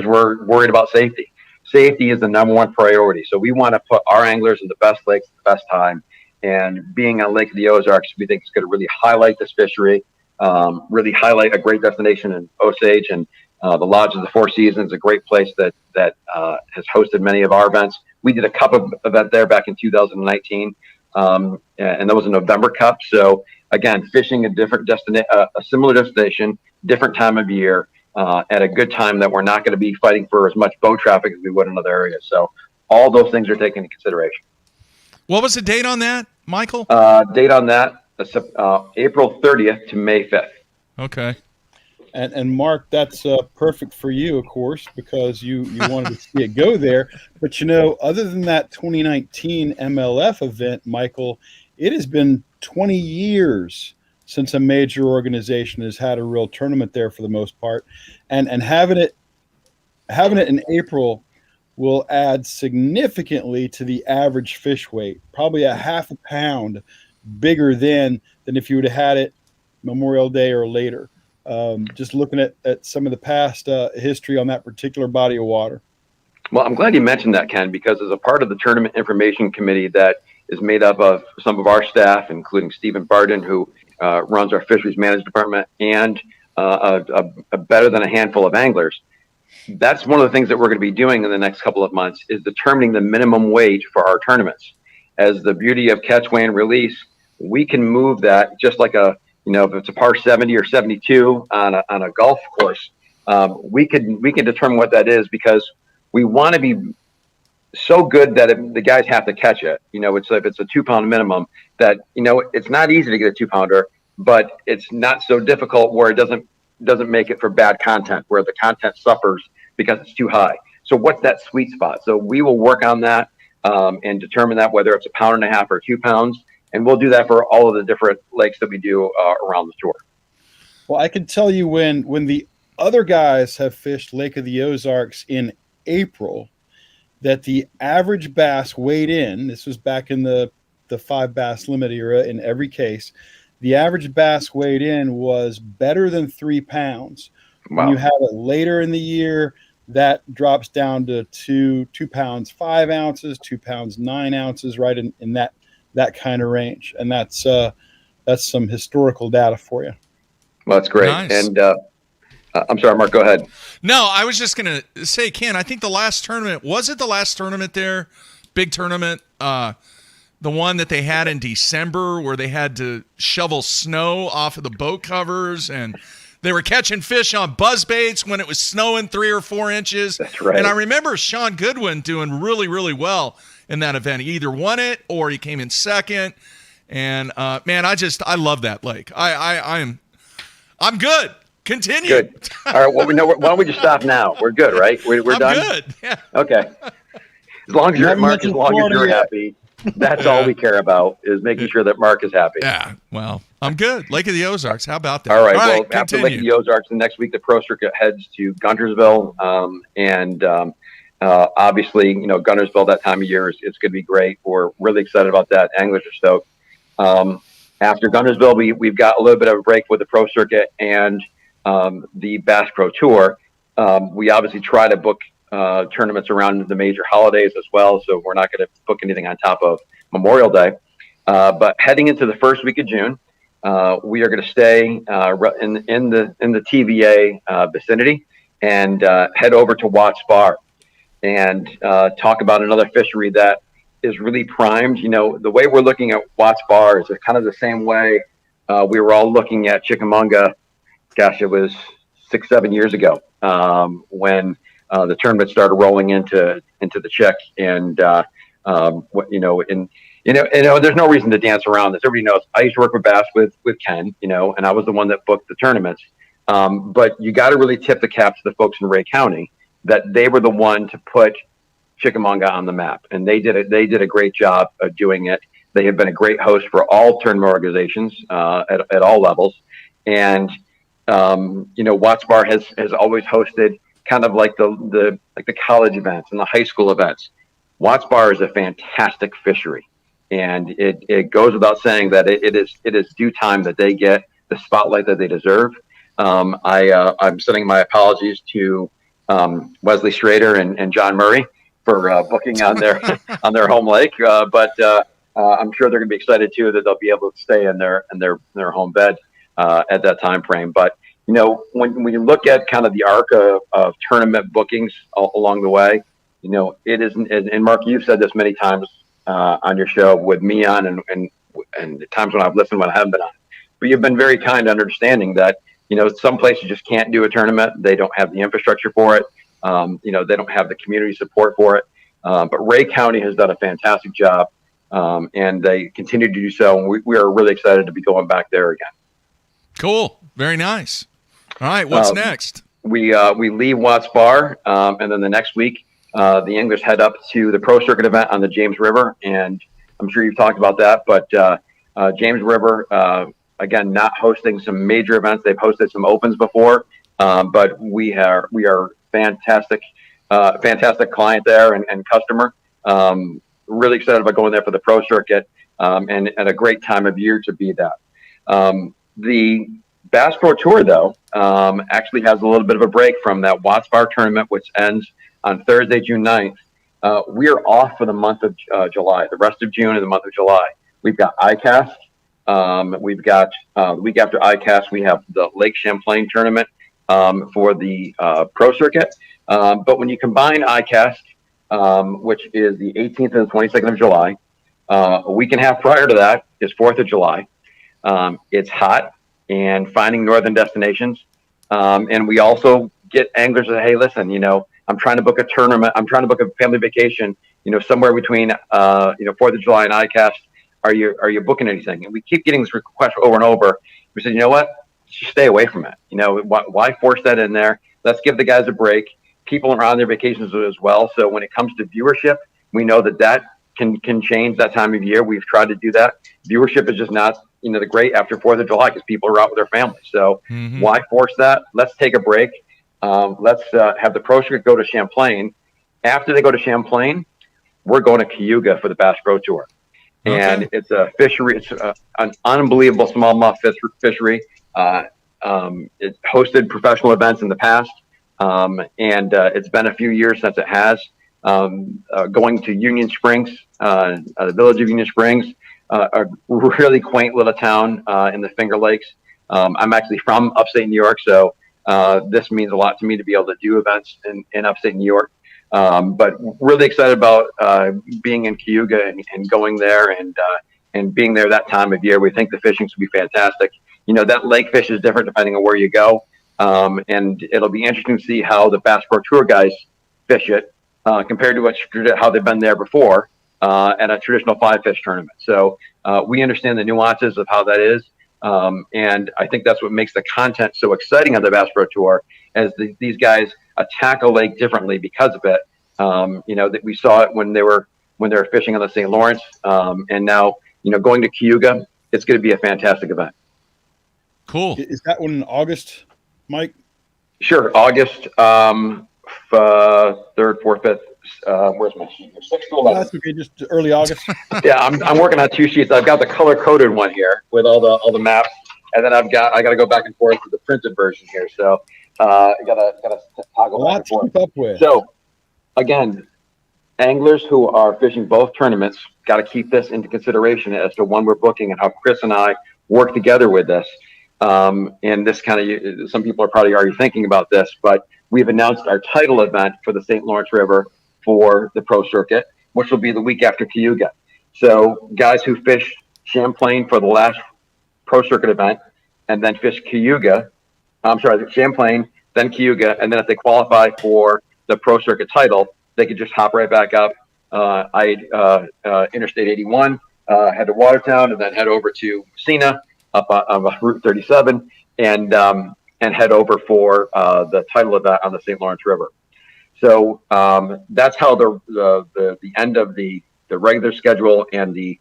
were worried about safety. Safety is the number one priority. So we want to put our anglers in the best lakes at the best time. And being on Lake of the Ozarks, we think it's going to really highlight this fishery, really highlight a great destination in Osage, and the Lodge of the Four Seasons, a great place that has hosted many of our events. We did a cup event there back in 2019, and that was a November Cup. So again, fishing a different destination, a similar destination, different time of year, at a good time that we're not going to be fighting for as much boat traffic as we would in other areas. So all those things are taken into consideration. What was the date on that, Michael? Date on that, April 30th to May 5th. Okay. And Mark, that's perfect for you, of course, because you wanted to see it go there. But, other than that 2019 MLF event, Michael, it has been 20 years since a major organization has had a real tournament there for the most part. And having it in April will add significantly to the average fish weight, probably a half a pound bigger than if you would have had it Memorial Day or later. Just looking at some of the past history on that particular body of water. Well, I'm glad you mentioned that, Ken, because as a part of the tournament information committee that is made up of some of our staff, including Stephen Barden, who runs our fisheries management department, and a better than a handful of anglers. That's one of the things that we're going to be doing in the next couple of months, is determining the minimum weight for our tournaments. As the beauty of catch, weigh, and release, we can move that just like if it's a par 70 or 72 on a golf course, we can determine what that is, because we want to be so good that the guys have to catch it. It's if it's a 2 pound minimum, that it's not easy to get a 2-pounder, but it's not so difficult where it doesn't make it for bad content, where the content suffers because it's too high. So what's that sweet spot? So we will work on that and determine that, whether it's a 1.5 pounds or 2 pounds. And we'll do that for all of the different lakes that we do around the tour. Well, I can tell you when the other guys have fished Lake of the Ozarks in April, that the average bass weighed in, this was back in the 5 bass limit era in every case, the average bass weighed in was better than 3 pounds. Wow. When you have it later in the year, that drops down to 2 pounds 5 ounces, 2 pounds 9 ounces, right in that kind of range. And that's some historical data for you. Well, that's great. Nice. And I'm sorry, Mark, go ahead. No, I was just going to say, Ken, I think the last tournament, was it the last tournament there? Big tournament, the one that they had in December where they had to shovel snow off of the boat covers, and they were catching fish on buzzbaits when it was snowing 3 or 4 inches. That's right. And I remember Sean Goodwin doing really, really well in that event. He either won it or he came in second. And man, I love that lake. I'm good. Continue. Good. All right. Well, why don't we just stop now? We're good, right? We're done. Good. Yeah. Okay. As long as you're Mark, as long as you're happy, that's all we care about, is making sure that Mark is happy. Yeah. Well, I'm good. Lake of the Ozarks. How about that? All right. Well, after Lake of the Ozarks, the next week the Pro Circuit heads to Guntersville, and obviously, Guntersville that time of year is going to be great. We're really excited about that. Anglers are stoked. After Guntersville, we've got a little bit of a break with the Pro Circuit and the Bass Pro Tour. We obviously try to book tournaments around the major holidays as well, so we're not going to book anything on top of Memorial Day. But heading into the first week of June, we are going to stay in the TVA vicinity, and head over to Watts Bar and talk about another fishery that is really primed. You know, the way we're looking at Watts Bar is kind of the same way we were all looking at Chickamauga. Gosh, it was 6-7 years ago when the tournament started rolling into the Chick, and there's no reason to dance around this. Everybody knows I used to work with bass with Ken, and I was the one that booked the tournaments. But you got to really tip the cap to the folks in Ray County that they were the one to put Chickamauga on the map, and they did a great job of doing it. They have been a great host for all tournament organizations at all levels, and Watts Bar has always hosted kind of like the college events and the high school events. Watts Bar is a fantastic fishery, and it goes without saying that it is due time that they get the spotlight that they deserve. I'm sending my apologies to Wesley Schrader and John Murray for booking on their home lake, but I'm sure they're going to be excited too that they'll be able to stay in their home bed at that time frame. But when you look at kind of the arc of tournament bookings along the way, it isn't. And Mark, you've said this many times on your show with me on, and the times when I've listened when I haven't been on. But you've been very kind and understanding that some places just can't do a tournament. They don't have the infrastructure for it. They don't have the community support for it. But Ray County has done a fantastic job, and they continue to do so. And we are really excited to be going back there again. Cool. Very nice. All right. What's next? We leave Watts Bar, and then the next week, the anglers head up to the Pro Circuit event on the James River. And I'm sure you've talked about that, but James River, again, not hosting some major events. They've hosted some opens before, but we are fantastic client there and customer. Really excited about going there for the Pro Circuit, and at a great time of year to be that. The Bass Pro Tour, though, actually has a little bit of a break from that Watts Bar tournament, which ends on Thursday, June 9th. We are off for the month of July, the rest of June and the month of July. We've got ICAST. We've got the week after ICAST, we have the Lake Champlain tournament for the Pro Circuit. But when you combine ICAST, which is the 18th and the 22nd of July, a week and a half prior to that is 4th of July. It's hot and finding northern destinations. And we also get anglers that, hey, listen, I'm trying to book a tournament. I'm trying to book a family vacation, somewhere between, 4th of July and ICAST. Are you booking anything? And we keep getting this request over and over. We said, you know what? Just stay away from it. Why force that in there? Let's give the guys a break. People are on their vacations as well. So when it comes to viewership, we know that can change that time of year. We've tried to do that. Viewership is just not, the great after 4th of July because people are out with their families. So why force that? Let's take a break. Let's have the Pro Circuit go to Champlain. After they go to Champlain, we're going to Cayuga for the Bass Pro Tour. Okay. And it's a fishery. It's an unbelievable smallmouth fishery. It's hosted professional events in the past, and it's been a few years since it has. Going to Union Springs, the village of Union Springs, a really quaint little town in the Finger Lakes. I'm actually from upstate New York, so this means a lot to me to be able to do events in upstate New York. But really excited about being in Cayuga and going there and being there that time of year. We think the fishing's will be fantastic. That lake fish is different depending on where you go. And it'll be interesting to see how the Bass Pro Tour guys fish it compared to how they've been there before at a traditional 5-fish tournament. So we understand the nuances of how that is. And I think that's what makes the content so exciting on the Bass Pro Tour, as these guys attack a lake differently because of it. That we saw it when they were fishing on the St. Lawrence, and now going to Cayuga, it's going to be a fantastic event. Cool. Is that one in August, Mike? Sure, August 3rd, 4th, 5th. Where's my sheet? 6th to 11th. That's okay, just early August. Yeah, I'm working on 2 sheets. I've got the color coded one here with all the maps, and then I got to go back and forth with the printed version here. So gotta toggle back and forth. Keep up with. So again, anglers who are fishing both tournaments got to keep this into consideration as to when we're booking and how Chris and I work together with this. and this kind of, some people are probably already thinking about this, but we've announced our title event for the St. Lawrence River for the Pro Circuit, which will be the week after Cayuga. So guys who fish Champlain for the last Pro Circuit event and then fish Champlain, then Cayuga, and then if they qualify for the Pro Circuit title, they could just hop right back up. Interstate 81, head to Watertown, and then head over to Messina up on Route 37, and head over for the title event on the St. Lawrence River. So that's how the end of the regular schedule and the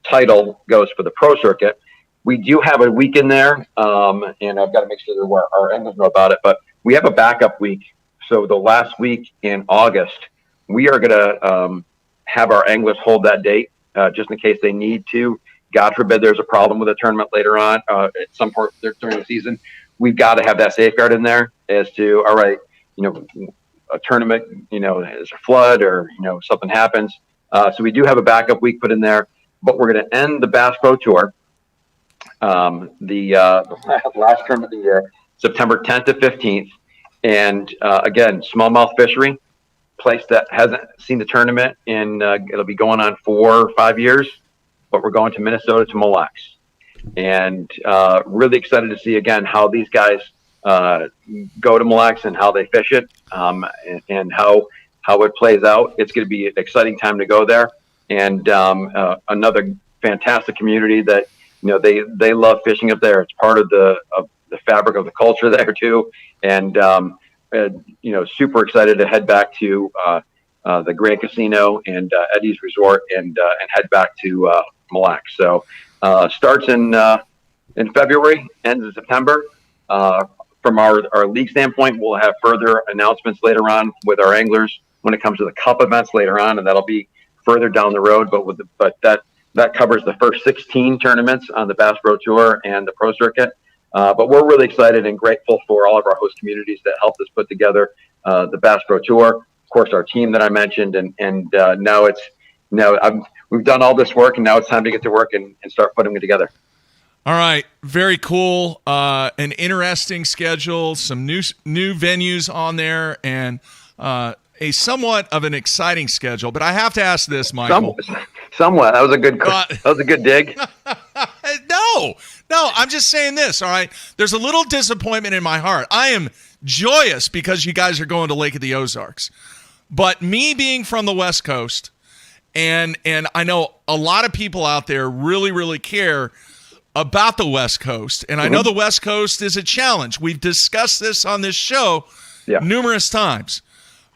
title goes for the Pro Circuit. We do have a week in there, and I've got to make sure that our anglers know about it, but we have a backup week. So the last week in August, we are going to have our anglers hold that date just in case they need to. God forbid there's a problem with a tournament later on at some point during the season. We've got to have that safeguard in there as to, all right, a tournament, there's a flood or, something happens. So we do have a backup week put in there, but we're going to end the Bass Pro Tour, the last tournament of the year, September 10th to 15th. And again, smallmouth fishery, place that hasn't seen the tournament in, it'll be going on 4 or 5 years, but we're going to Minnesota to Mille Lacs. And really excited to see, again, how these guys go to Mille Lacs and how they fish it, and how it plays out. It's going to be an exciting time to go there. And another fantastic community that, they love fishing up there. It's part of the fabric of the culture there too. And, super excited to head back to the Grand Casino and Eddie's Resort and head back to Mille Lacs. So starts in February, ends in September. From our league standpoint, we'll have further announcements later on with our anglers when it comes to the cup events later on, and that'll be further down the road. But that covers the first 16 tournaments on the Bass Pro Tour and the Pro Circuit. But we're really excited and grateful for all of our host communities that helped us put together the Bass Pro Tour. Of course, our team that I mentioned, and now we've done all this work, and now it's time to get to work and start putting it together. All right, very cool. An interesting schedule, some new venues on there, and a somewhat of an exciting schedule. But I have to ask this, Michael. Somewhat. That was a good dig. No, I'm just saying this, all right? There's a little disappointment in my heart. I am joyous because you guys are going to Lake of the Ozarks. But me being from the West Coast, and I know a lot of people out there really, really care about the West Coast. And I know the West Coast is a challenge. We've discussed this on this show numerous times.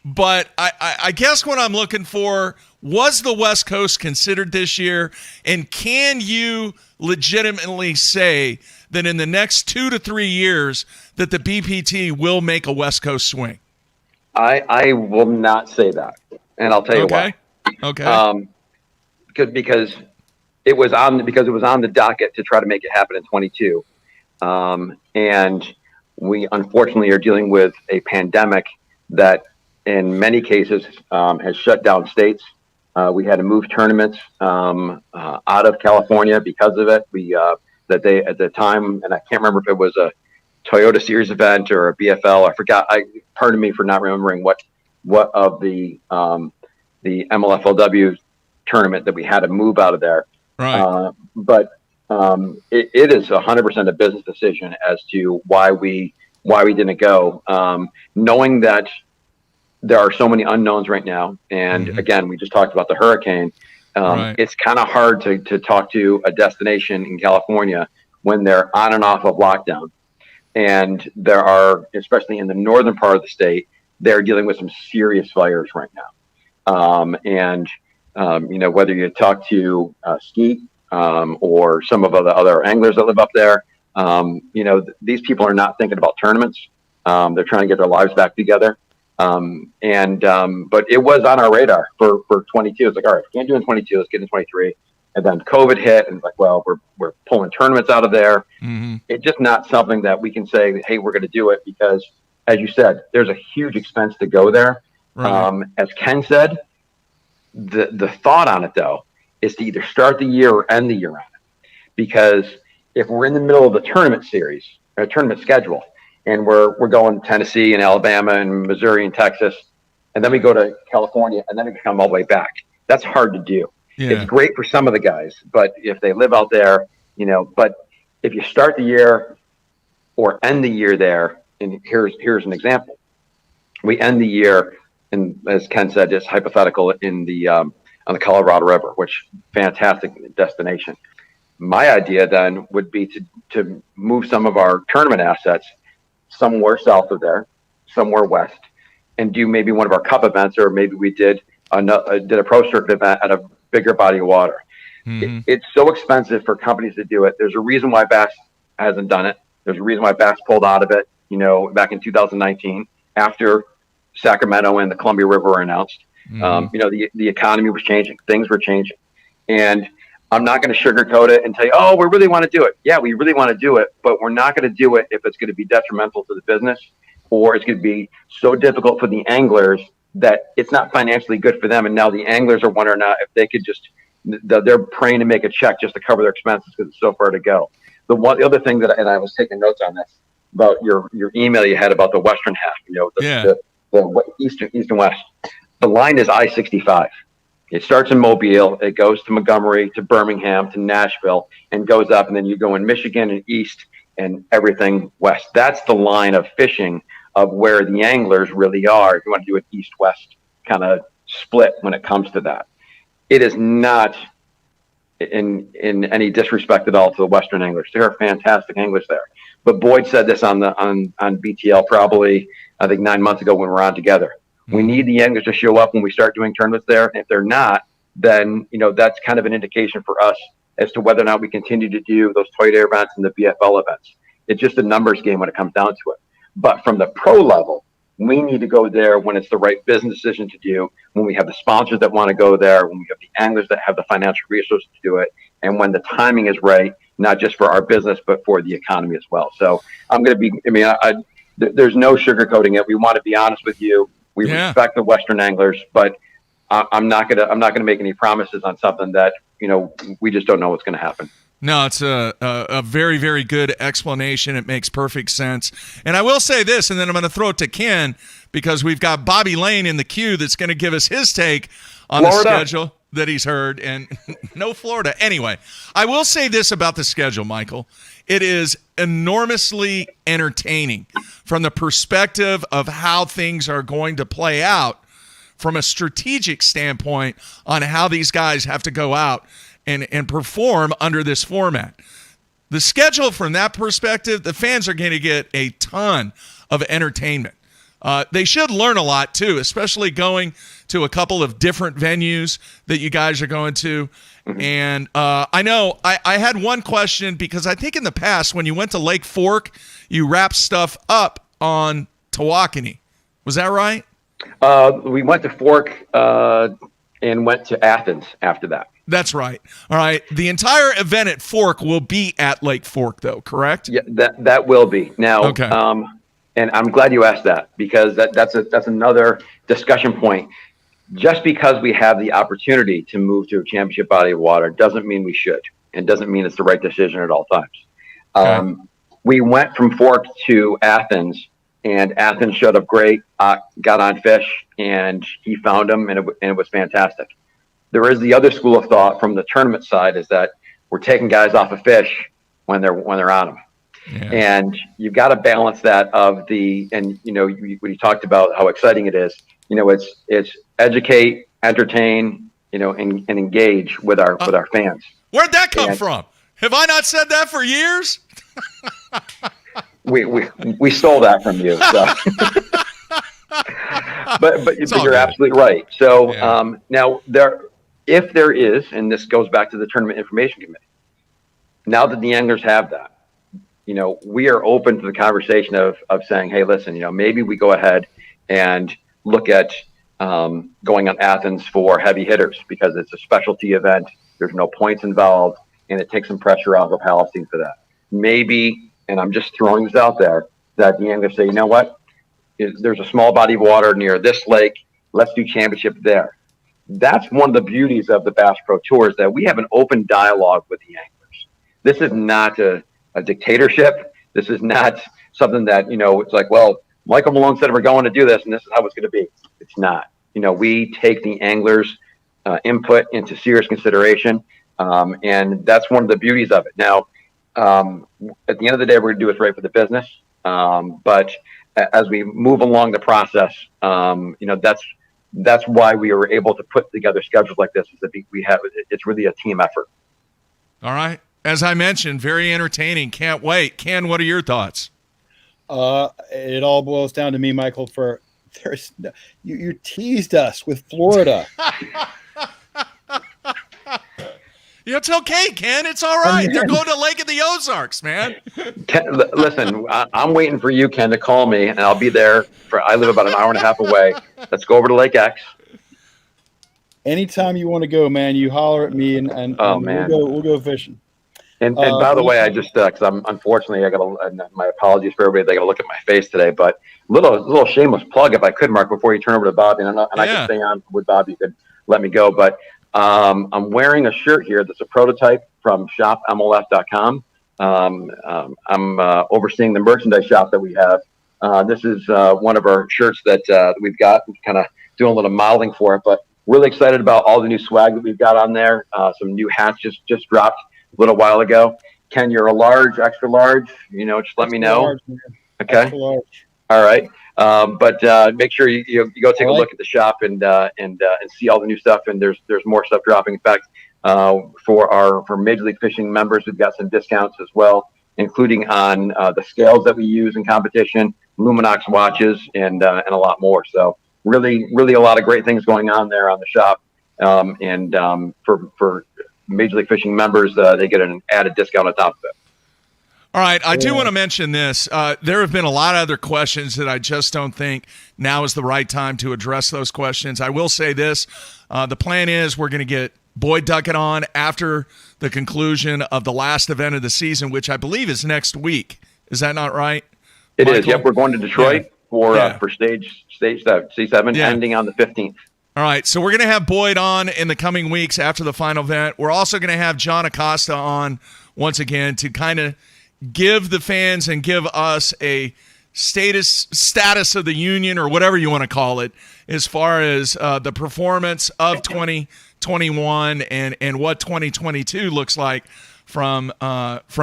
But I guess what I'm looking for, was the West Coast considered this year? And can you legitimately say that in the next 2 to 3 years that the BPT will make a West Coast swing? I will not say that. And I'll tell you why. Okay. Because it was on the docket to try to make it happen in 22. And we unfortunately are dealing with a pandemic that in many cases has shut down states. We had to move tournaments out of California because of it. At the time, and I can't remember if it was a Toyota Series event or a BFL. I forgot. Pardon me for not remembering what of the MLFLW tournament that we had to move out of there. Right. But it is 100% a business decision as to why we didn't go, knowing that there are so many unknowns right now. And again, we just talked about the hurricane. It's kind of hard to talk to a destination in California when they're on and off of lockdown. And there are, especially in the northern part of the state, they're dealing with some serious fires right now. Whether you talk to Skeet or some of the other anglers that live up there, these people are not thinking about tournaments. They're trying to get their lives back together. But it was on our radar for 22. It's like, all right, can't do in 22. Let's get in 23. And then COVID hit, and it's like, well, we're pulling tournaments out of there. It's just not something that we can say, hey, we're going to do it, because, as you said, there's a huge expense to go there. As Ken said, the thought on it though is to either start the year or end the year on it, because if we're in the middle of the tournament series or tournament schedule, and we're going Tennessee and Alabama and Missouri and Texas, and then we go to California, and then we come all the way back. That's hard to do. Yeah. It's great for some of the guys, but if they live out there, but if you start the year or end the year there, and here's an example. We end the year, and as Ken said, just hypothetical, in the on the Colorado River, which fantastic destination. My idea then would be to move some of our tournament assets somewhere south of there, somewhere west, and do maybe one of our cup events, or maybe we did a pro circuit event at a bigger body of water. Mm-hmm. It's so expensive for companies to do it. There's a reason why Bass hasn't done it. There's a reason why Bass pulled out of it, back in 2019 after Sacramento and the Columbia River were announced. Mm-hmm. The economy was changing, things were changing, and I'm not going to sugarcoat it and tell you, oh, we really want to do it. Yeah, we really want to do it, but we're not going to do it if it's going to be detrimental to the business, or it's going to be so difficult for the anglers that it's not financially good for them. And now the anglers are wondering if they could they're praying to make a check just to cover their expenses because it's so far to go. The other thing and I was taking notes on this about your email you had about the western half, the east and west. The line is I-65. It starts in Mobile, it goes to Montgomery, to Birmingham, to Nashville, and goes up, and then you go in Michigan and east and everything west. That's the line of fishing of where the anglers really are, if you want to do an east-west kind of split when it comes to that. It is not in any disrespect at all to the Western anglers. There are fantastic anglers there. But Boyd said this on BTL probably, I think, 9 months ago when we were on together. We need the anglers to show up when we start doing tournaments there. And if they're not, then, that's kind of an indication for us as to whether or not we continue to do those toy day events and the BFL events. It's just a numbers game when it comes down to it. But from the pro level, we need to go there when it's the right business decision to do, when we have the sponsors that want to go there, when we have the anglers that have the financial resources to do it, and when the timing is right, not just for our business, but for the economy as well. So I'm going to be, there's no sugarcoating it. We want to be honest with you. We respect the Western anglers, but I'm not gonna make any promises on something that we just don't know what's going to happen. No, it's a very, very good explanation. It makes perfect sense. And I will say this, and then I'm going to throw it to Ken, because we've got Bobby Lane in the queue that's going to give us his take on the schedule that he's heard. And no Florida. Anyway, I will say this about the schedule, Michael. It is enormously entertaining from the perspective of how things are going to play out from a strategic standpoint on how these guys have to go out and perform under this format. The schedule from that perspective, the fans are going to get a ton of entertainment. They should learn a lot too, especially going to a couple of different venues that you guys are going to. And I know I had one question, because I think in the past when you went to Lake Fork, you wrapped stuff up on Tawakoni. Was that right? We went to Fork and went to Athens after that. That's right. All right. The entire event at Fork will be at Lake Fork, though, correct? Yeah, that will be. Now, okay. And I'm glad you asked that, because that's another discussion point. Just because we have the opportunity to move to a championship body of water doesn't mean we should, and doesn't mean it's the right decision at all times. Okay. We went from Fork to Athens, and Athens showed up great, got on fish, and he found them, and it was fantastic. There is the other school of thought from the tournament side, is that we're taking guys off of fish when they're on them. Yeah. And you've got to balance that when you talked about how exciting it is, it's educate, entertain, and engage with our fans. Where'd that come from? Have I not said that for years? we stole that from you. So. but you're absolutely right. So now if there is, and this goes back to the Tournament Information Committee, now that the anglers have that, we are open to the conversation of saying, hey, listen, maybe we go ahead and look at going on Athens for heavy hitters, because it's a specialty event. There's no points involved, and it takes some pressure off of Palestine for that. Maybe, and I'm just throwing this out there, that the anglers say, you know what? There's a small body of water near this lake. Let's do championship there. That's one of the beauties of the Bass Pro Tours, that we have an open dialogue with the anglers. This is not a dictatorship. This is not something that, it's like, well, Michael Malone said we're going to do this and this is how it's going to be. It's not. We take the anglers' input into serious consideration. And that's one of the beauties of it. Now, at the end of the day, we're going to do what's right for the business. But as we move along the process, that's why we were able to put together schedules like this. Is that it's really a team effort. All right. As I mentioned, very entertaining. Can't wait. Ken, what are your thoughts? It all boils down to me, Michael. You teased us with Florida. It's okay, Ken. It's all right. They're going to Lake of the Ozarks, man. Ken, listen, I'm waiting for you, Ken, to call me, and I'll be there. I live about an hour and a half away. Let's go over to Lake X. Anytime you want to go, man, you holler at me, and we'll go fishing. And by the way, I just because unfortunately my apologies for everybody. They got to look at my face today, but little shameless plug if I could, Mark, before you turn over to Bobby, and I can stay on with Bobby. You could let me go, but I'm wearing a shirt here that's a prototype from shopmlf.com. I'm overseeing the merchandise shop that we have. This is one of our shirts that we've got. Kind of doing a little modeling for it, but really excited about all the new swag that we've got on there. Some new hats just dropped a little while ago. Ken, you're a large, extra large. Just let me know. Large, okay. Extra large. All right. But make sure you go take a look at the shop and see all the new stuff. And there's more stuff dropping. In fact, for Major League Fishing members, we've got some discounts as well, including on the scales that we use in competition, Luminox watches, and a lot more. So really, really a lot of great things going on there on the shop. For Major League Fishing members, they get an added discount on top of it. All right, I do want to mention this. There have been a lot of other questions that I just don't think now is the right time to address those questions. I will say this. The plan is we're going to get Boyd Duckett on after the conclusion of the last event of the season, which I believe is next week. Is that not right? It is. Yep, we're going to Detroit for stage C7, ending on the 15th. All right, so we're going to have Boyd on in the coming weeks after the final event. We're also going to have John Acosta on once again to kind of give the fans and give us a status of the union, or whatever you want to call it, as far as the performance of 2021 and what 2022 looks like from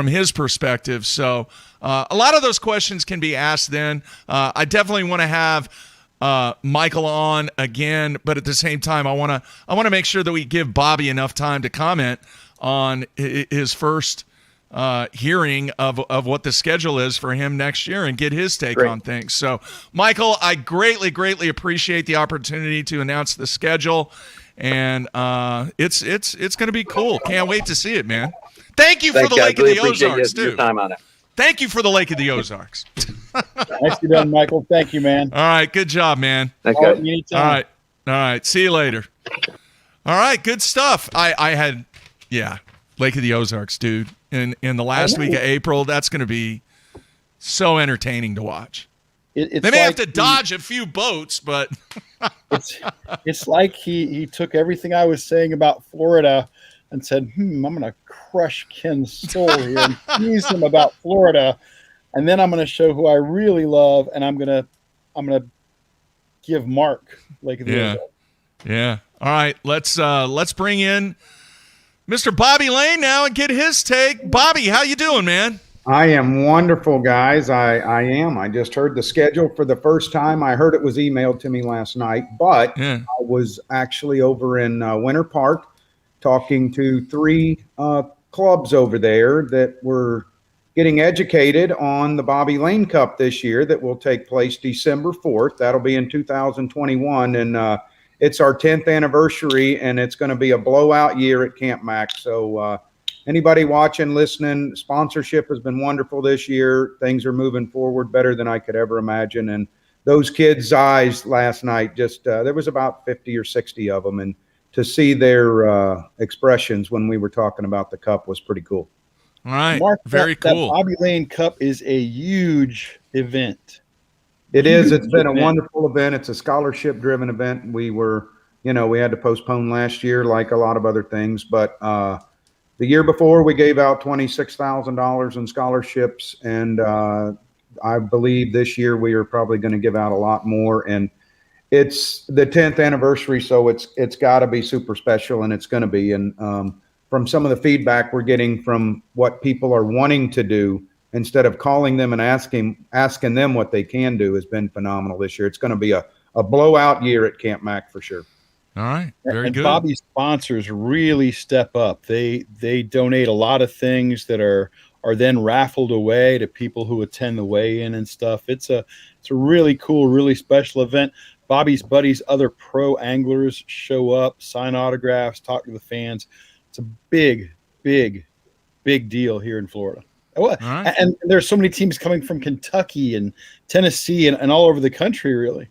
his perspective. So a lot of those questions can be asked then. I definitely want to have Michael on again, but at the same time, I want to make sure that we give Bobby enough time to comment on his first hearing of what the schedule is for him next year and get his take on things. So, Michael, I greatly, greatly appreciate the opportunity to announce the schedule, and it's going to be cool. Can't wait to see it, man. Thank you for the Lake of the Ozarks, too. Your time on it. Thank you for the Lake of the Ozarks. Nicely done, Michael. Thank you, man. All right, good job, man. Thanks, guys. All right. See you later. All right, good stuff. I had Lake of the Ozarks, dude. In the last week of April, that's going to be so entertaining to watch. They may have to dodge a few boats, but it's like he took everything I was saying about Florida and said, I'm going to crush Ken's soul here and tease him about Florida, and then I'm going to show who I really love, and I'm going to give Mark Lake of the Ozarks. Yeah. All right, let's bring in Mr. Bobby Lane now and get his take. Bobby, how you doing, man? I am wonderful, guys. I am. I just heard the schedule for the first time. I heard it was emailed to me last night, but I was actually over in Winter Park talking to 3 clubs over there that were getting educated on the Bobby Lane Cup this year that will take place December 4th. That'll be in 2021, and it's our 10th anniversary, and it's going to be a blowout year at Camp Mac. So anybody watching, listening, sponsorship has been wonderful this year. Things are moving forward better than I could ever imagine. And those kids' eyes last night, just there was about 50 or 60 of them. And to see their expressions when we were talking about the Cup was pretty cool. All right. Mark, very cool. That Bobby Lane Cup is a huge event. It is. It's been a wonderful event. It's a scholarship-driven event. We were, we had to postpone last year like a lot of other things, but the The year before, we gave out $26,000 in scholarships, and I believe this year we are probably going to give out a lot more. And it's the 10th anniversary, so it's got to be super special, and it's going to be. And from some of the feedback we're getting from what people are wanting to do, instead of calling them and asking them what they can do, has been phenomenal this year. It's going to be a blowout year at Camp Mac for sure. All right, very good. Bobby's sponsors really step up. They donate a lot of things that are then raffled away to people who attend the weigh-in and stuff. It's a really cool, really special event. Bobby's buddies, other pro anglers show up, sign autographs, talk to the fans. It's a big, big, big deal here in Florida. Right. And there's so many teams coming from Kentucky and Tennessee and all over the country, really.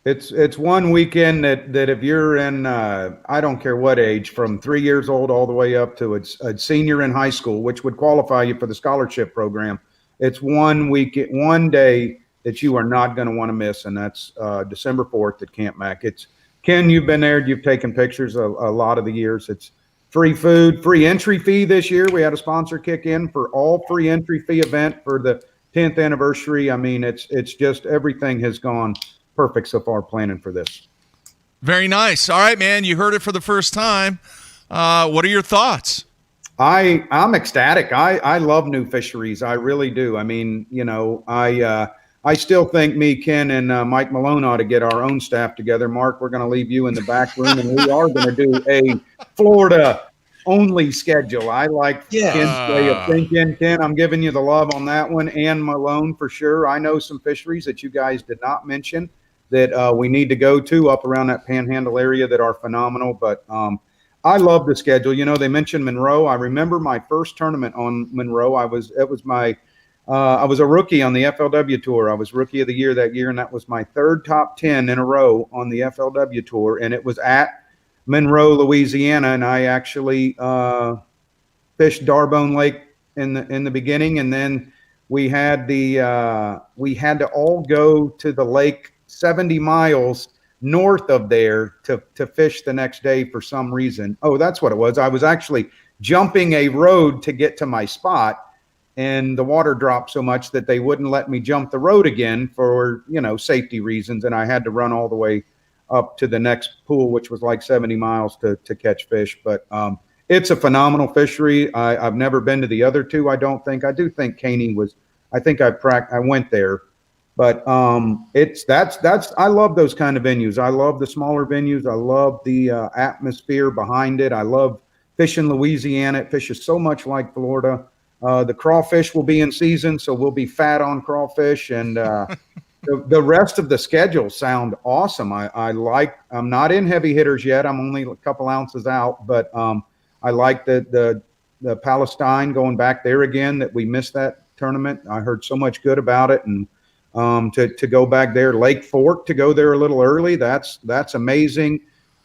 It's one weekend that if you're in, I don't care what age, from 3 years old all the way up to a senior in high school, which would qualify you for the scholarship program. It's one day that you are not going to want to miss, and that's December 4th at Camp Mac. It's Ken, you've been there, you've taken pictures a lot of the years. It's free food, free entry fee this year. We had a sponsor kick in for all free entry fee event for the 10th anniversary. I mean, it's just everything has gone perfect so far planning for this. Very nice. All right, man, you heard it for the first time. What are your thoughts? I'm ecstatic. I love new fisheries. I really do. I mean, I still think me, Ken, and Mike Malone ought to get our own staff together. Mark, we're going to leave you in the back room, and we are going to do a Florida-only schedule. I like Ken's way of thinking. Ken, I'm giving you the love on that one, and Malone for sure. I know some fisheries that you guys did not mention that we need to go to up around that Panhandle area that are phenomenal. But I love the schedule. You know, they mentioned Monroe. I remember my first tournament on Monroe. I was a rookie on the FLW tour. I was rookie of the year that year, and that was my third top 10 in a row on the FLW tour. And it was at Monroe, Louisiana, and I actually fished Darbone Lake in the beginning, and then we had to all go to the lake 70 miles north of there to fish the next day for some reason. Oh, that's what it was. I was actually jumping a road to get to my spot, and the water dropped so much that they wouldn't let me jump the road again for, safety reasons. And I had to run all the way up to the next pool, which was like 70 miles to catch fish. But it's a phenomenal fishery. I've never been to the other two. I don't think. I do think Caney was, I think I went there. But I love those kind of venues. I love the smaller venues. I love the atmosphere behind it. I love fishing Louisiana. It fishes so much like Florida. The crawfish will be in season, so we'll be fat on crawfish. And the rest of the schedule sound awesome. I'm not in heavy hitters yet. I'm only a couple ounces out, but I like the Palestine going back there again, that we missed that tournament. I heard so much good about it. And to go back there, Lake Fork, to go there a little early, that's amazing.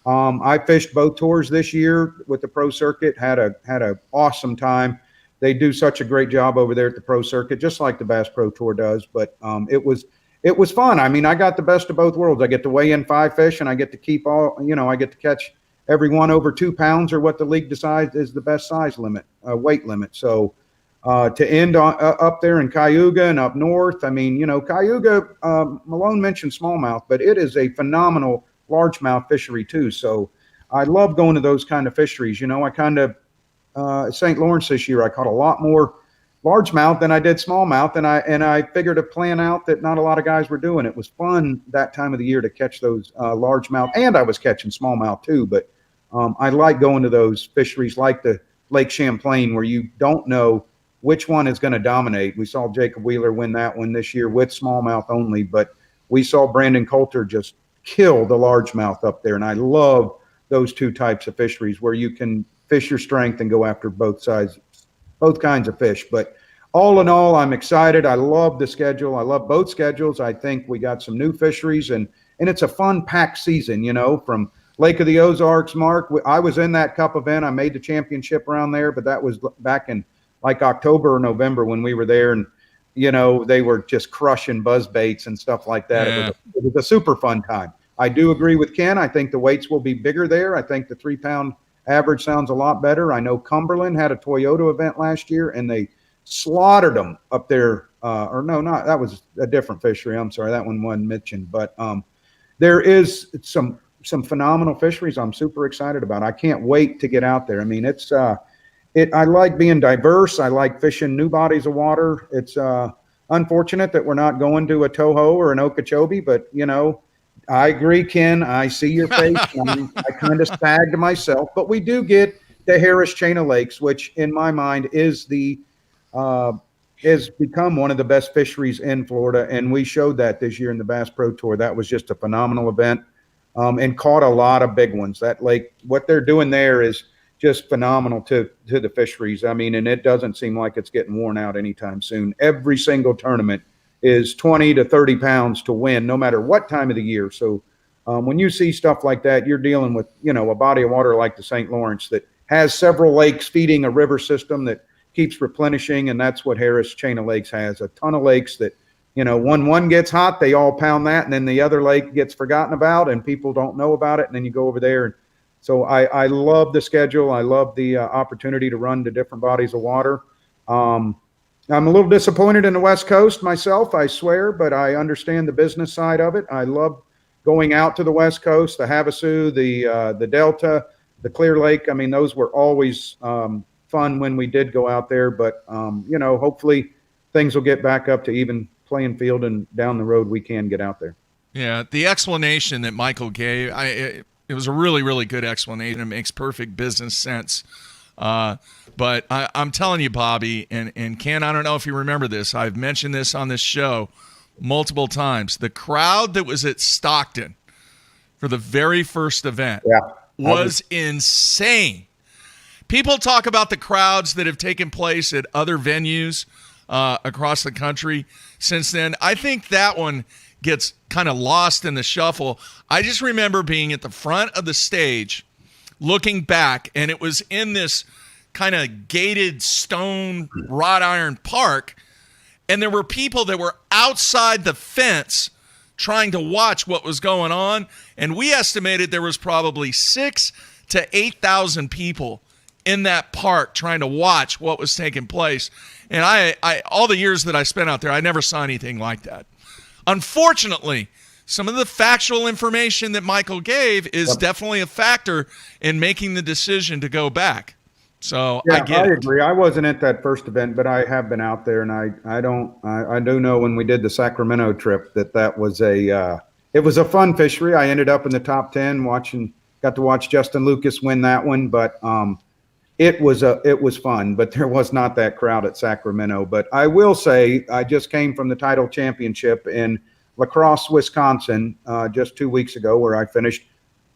I fished both tours this year with the pro circuit, had a awesome time. They do such a great job over there at the pro circuit, just like the Bass Pro Tour does. But it was fun. I mean, I got the best of both worlds. I get to weigh in 5 fish, and I get to keep I get to catch every one over 2 pounds, or what the league decides is the best size limit, weight limit. So to end up there in Cayuga and up north, I mean, Cayuga, Malone mentioned smallmouth, but it is a phenomenal largemouth fishery too. So I love going to those kind of fisheries. I kind of St. Lawrence this year, I caught a lot more largemouth than I did smallmouth, and I figured a plan out that not a lot of guys were doing. It was fun that time of the year to catch those largemouth, and I was catching smallmouth too. But I like going to those fisheries like the Lake Champlain, where you don't know which one is going to dominate. We saw Jacob Wheeler win that one this year with smallmouth only, but we saw Brandon Coulter just kill the largemouth up there. And I love those two types of fisheries where you can fish your strength and go after both kinds of fish. But all in all, I'm excited. I love the schedule. I love both schedules. I think we got some new fisheries, and it's a fun packed season, from Lake of the Ozarks. Mark, I was in that cup event. I made the championship around there, but that was back in like October or November when we were there, and they were just crushing buzz baits and stuff like that. Yeah. It was a super fun time. I do agree with Ken. I think the weights will be bigger there. I think the 3 pound Average sounds a lot better. I know Cumberland had a Toyota event last year, and they slaughtered them up there. That was a different fishery. I'm sorry, that one wasn't mentioned. But there is some phenomenal fisheries I'm super excited about. I can't wait to get out there. I mean, I like being diverse. I like fishing new bodies of water. It's unfortunate that we're not going to a Toho or an Okeechobee, but I agree, Ken. I see your face. I kind of sagged myself, but we do get the Harris Chain of Lakes, which in my mind is has become one of the best fisheries in Florida. And we showed that this year in the Bass Pro Tour. That was just a phenomenal event, and caught a lot of big ones. That lake, what they're doing there is just phenomenal to the fisheries. I mean, and it doesn't seem like it's getting worn out anytime soon. Every single tournament is 20 to 30 pounds to win, no matter what time of the year. So when you see stuff like that, you're dealing with, a body of water like the St. Lawrence that has several lakes feeding a river system that keeps replenishing. And that's what Harris Chain of Lakes has, a ton of lakes that, when one gets hot, they all pound that. And then the other lake gets forgotten about and people don't know about it. And then you go over there. And so I love the schedule. I love the opportunity to run to different bodies of water. I'm a little disappointed in the West Coast myself, I swear, but I understand the business side of it. I love going out to the West Coast, the Havasu, the Delta, the Clear Lake. I mean, those were always fun when we did go out there, but hopefully things will get back up to even playing field, and down the road we can get out there. Yeah, the explanation that Michael gave, it was a really, really good explanation. It makes perfect business sense. But I'm telling you, Bobby, and Ken, I don't know if you remember this. I've mentioned this on this show multiple times. The crowd that was at Stockton for the very first event was insane. People talk about the crowds that have taken place at other venues across the country since then. I think that one gets kind of lost in the shuffle. I just remember being at the front of the stage looking back, and it was in this kind of gated stone wrought iron park, and there were people that were outside the fence trying to watch what was going on, and we estimated there was probably 6,000 to 8,000 people in that park trying to watch what was taking place. And I all the years that I spent out there, I never saw anything like that. Unfortunately, some of the factual information that Michael gave is definitely a factor in making the decision to go back. So I agree. I wasn't at that first event, but I have been out there, and I do know when we did the Sacramento trip that was it was a fun fishery. I ended up in the top 10 got to watch Justin Lucas win that one, but it was fun, but there was not that crowd at Sacramento. But I will say I just came from the title championship in La Crosse, Wisconsin, just 2 weeks ago, where I finished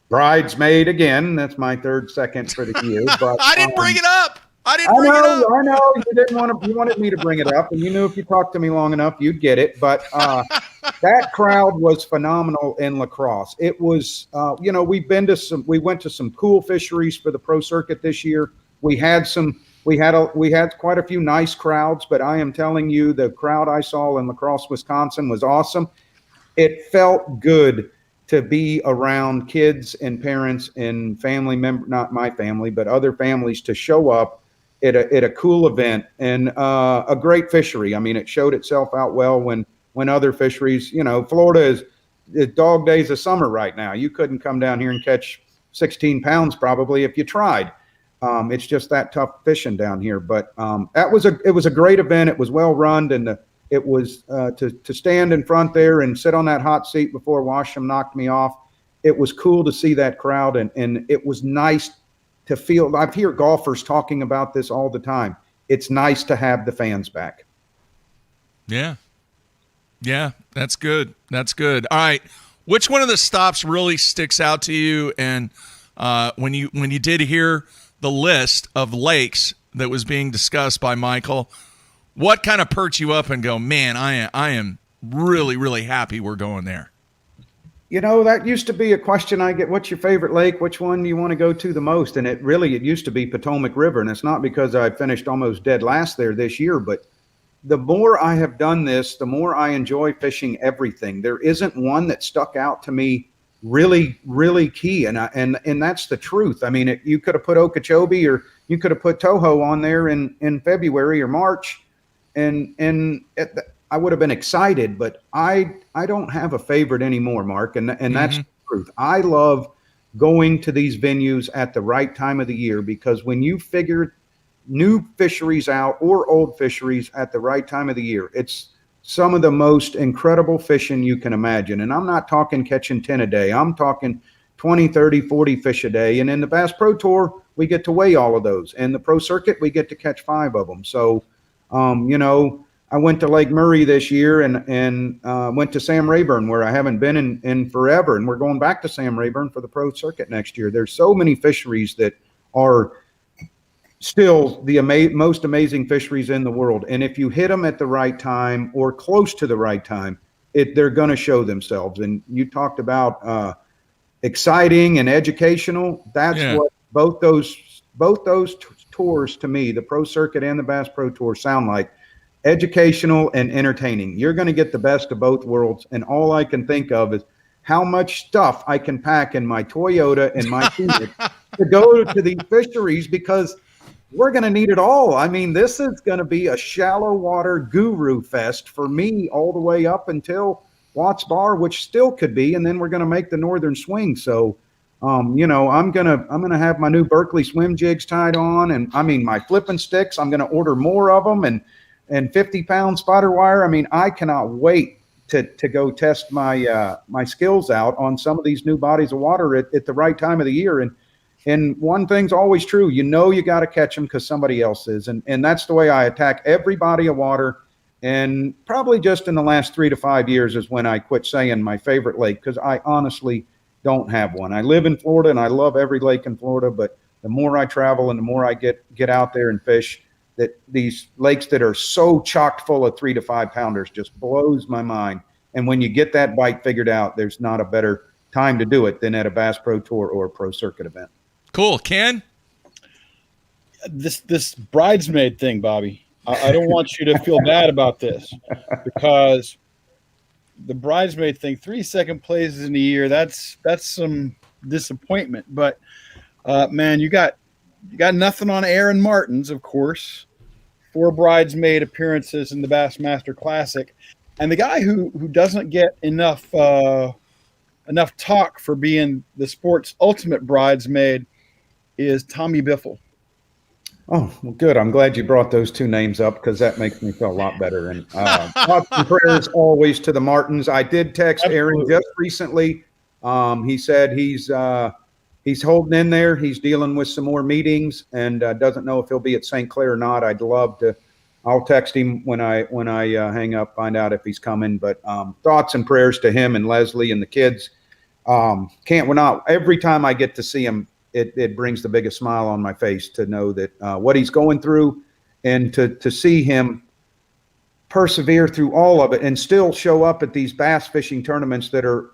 bridesmaid again. That's my second for the year. But I didn't bring it up. I know you didn't want to. You wanted me to bring it up, and you knew if you talked to me long enough, you'd get it. But that crowd was phenomenal in La Crosse. It was, we went to some cool fisheries for the pro circuit this year. We had quite a few nice crowds, but I am telling you, the crowd I saw in La Crosse, Wisconsin was awesome. It felt good to be around kids and parents and family members, not my family, but other families, to show up at a cool event and a great fishery. I mean, it showed itself out well when other fisheries, Florida is dog days of summer right now. You couldn't come down here and catch 16 pounds probably if you tried. It's just that tough fishing down here. But it was a great event. It was well run, and it was to stand in front there and sit on that hot seat before Washam knocked me off. It was cool to see that crowd, and it was nice to feel. I hear golfers talking about this all the time. It's nice to have the fans back. Yeah, that's good. That's good. All right, which one of the stops really sticks out to you? And when you did hear the list of lakes that was being discussed by Michael, what kind of perked you up and go, man, I am really, really happy we're going there? That used to be a question I get. What's your favorite lake? Which one do you want to go to the most? And it used to be Potomac River. And it's not because I finished almost dead last there this year, but the more I have done this, the more I enjoy fishing everything. There isn't one that stuck out to me really, really key. And that's the truth. I mean, you could have put Okeechobee or you could have put Toho on there in February or March, and I would have been excited. But I don't have a favorite anymore, Mark, and that's the truth. I love going to these venues at the right time of the year, because when you figure new fisheries out or old fisheries at the right time of the year, it's some of the most incredible fishing you can imagine. And I'm not talking catching 10 a day. I'm talking 20, 30, 40 fish a day. And in the Bass Pro Tour, we get to weigh all of those. And the Pro Circuit, we get to catch 5 of them. So, I went to Lake Murray this year and went to Sam Rayburn, where I haven't been in forever. And we're going back to Sam Rayburn for the Pro Circuit next year. There's so many fisheries that are still the most amazing fisheries in the world. And if you hit them at the right time or close to the right time, they're going to show themselves. And you talked about exciting and educational. That's what both those tours to me, the Pro Circuit and the Bass Pro Tour, sound like. Educational and entertaining. You're going to get the best of both worlds. And all I can think of is how much stuff I can pack in my Toyota and my Phoenix to go to these fisheries, because we're going to need it all. I mean, this is going to be a shallow water guru fest for me all the way up until Watts Bar, which still could be, and then we're going to make the northern swing. So, I'm gonna have my new Berkeley swim jigs tied on, and I mean my flipping sticks. I'm going to order more of them, and 50-pound spider wire. I mean, I cannot wait to go test my skills out on some of these new bodies of water at the right time of the year. And one thing's always true, you got to catch them because somebody else is. And that's the way I attack every body of water. And probably just in the last 3 to 5 years is when I quit saying my favorite lake, because I honestly don't have one. I live in Florida and I love every lake in Florida, but the more I travel and the more I get out there and fish, that these lakes that are so chock full of 3 to 5 pounders just blows my mind. And when you get that bite figured out, there's not a better time to do it than at a Bass Pro Tour or a Pro Circuit event. Cool. Ken? This bridesmaid thing, Bobby, I don't want you to feel bad about this, because the bridesmaid thing, 3 second places in a year, that's some disappointment. But man, you got nothing on Aaron Martins, of course. 4 bridesmaid appearances in the Bassmaster Classic, and the guy who doesn't get enough talk for being the sport's ultimate bridesmaid is Tommy Biffle. Oh, well, good. I'm glad you brought those 2 names up, because that makes me feel a lot better. And thoughts and prayers always to the Martins. I did text Aaron just recently. He said he's holding in there. He's dealing with some more meetings and doesn't know if he'll be at St. Clair or not. I'd love to. I'll text him when I hang up, find out if he's coming. But thoughts and prayers to him and Leslie and the kids. Every time I get to see him, it brings the biggest smile on my face to know that what he's going through, and to see him persevere through all of it and still show up at these bass fishing tournaments that are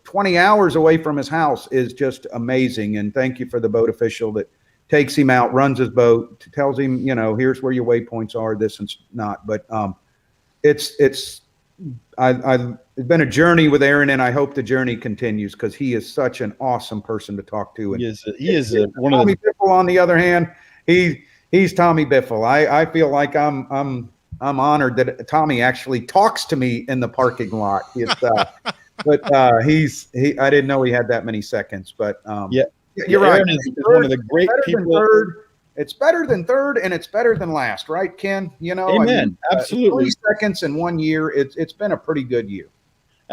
20 hours away from his house is just amazing. And thank you for the boat official that takes him out, runs his boat, tells him, here's where your waypoints are, this and not. But it's been a journey with Aaron, and I hope the journey continues, because he is such an awesome person to talk to. And he is one of Tommy Biffle, on the other hand, he's Tommy Biffle. I feel like I'm honored that Tommy actually talks to me in the parking lot. But I didn't know he had that many seconds. But you're right. Aaron is one of the great people. It's better than third, and it's better than last, right, Ken? Amen. Absolutely. 3 seconds in 1 year. It's been a pretty good year.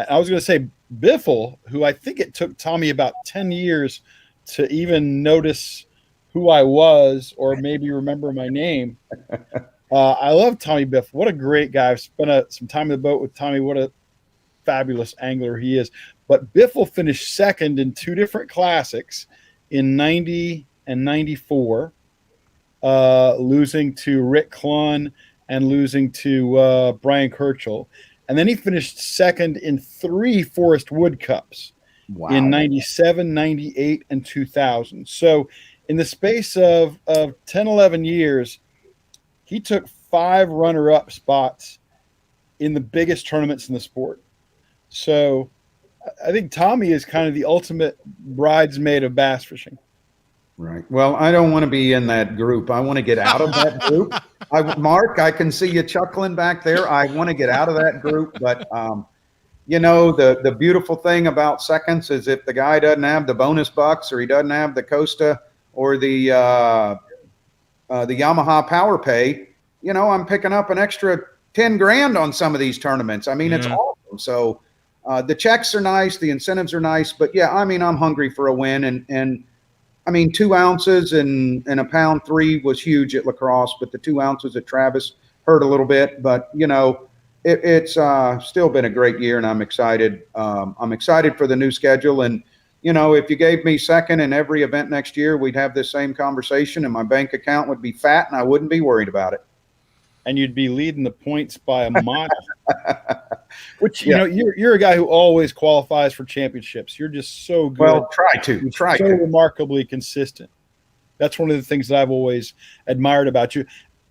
I was going to say Biffle, who I think it took Tommy about 10 years to even notice who I was, or maybe remember my name. I love Tommy Biffle. What a great guy. I've spent some time in the boat with Tommy. What a fabulous angler he is. But Biffle finished second in 2 different classics in 90 and 94, losing to Rick Klun and losing to Brian Kirchhoff. And then he finished second in 3 Forest Wood Cups in 97, 98, and 2000. So in the space of 10, 11 years, he took 5 runner-up spots in the biggest tournaments in the sport. So I think Tommy is kind of the ultimate bridesmaid of bass fishing. Right. Well, I don't want to be in that group. I want to get out of that group. Mark, I can see you chuckling back there. I want to get out of that group. But, you know, the beautiful thing about seconds is if the guy doesn't have the bonus bucks or he doesn't have the Costa or the Yamaha Power Pay, you know, I'm picking up an extra 10 grand on some of these tournaments. I mean, it's awesome. So the checks are nice. The incentives are nice. But, yeah, I mean, I'm hungry for a win. And I mean, 2 ounces and a pound 3 was huge at La Crosse, but the 2 ounces at Travis hurt a little bit. But, you know, it's still been a great year, and I'm excited. I'm excited for the new schedule. And, you know, if you gave me second in every event next year, we'd have this same conversation, and my bank account would be fat, and I wouldn't be worried about it. And you'd be leading the points by a mile. Which, you know, you're a guy who always qualifies for championships. You're just so good. Well, try to. Remarkably consistent. That's one of the things that I've always admired about you.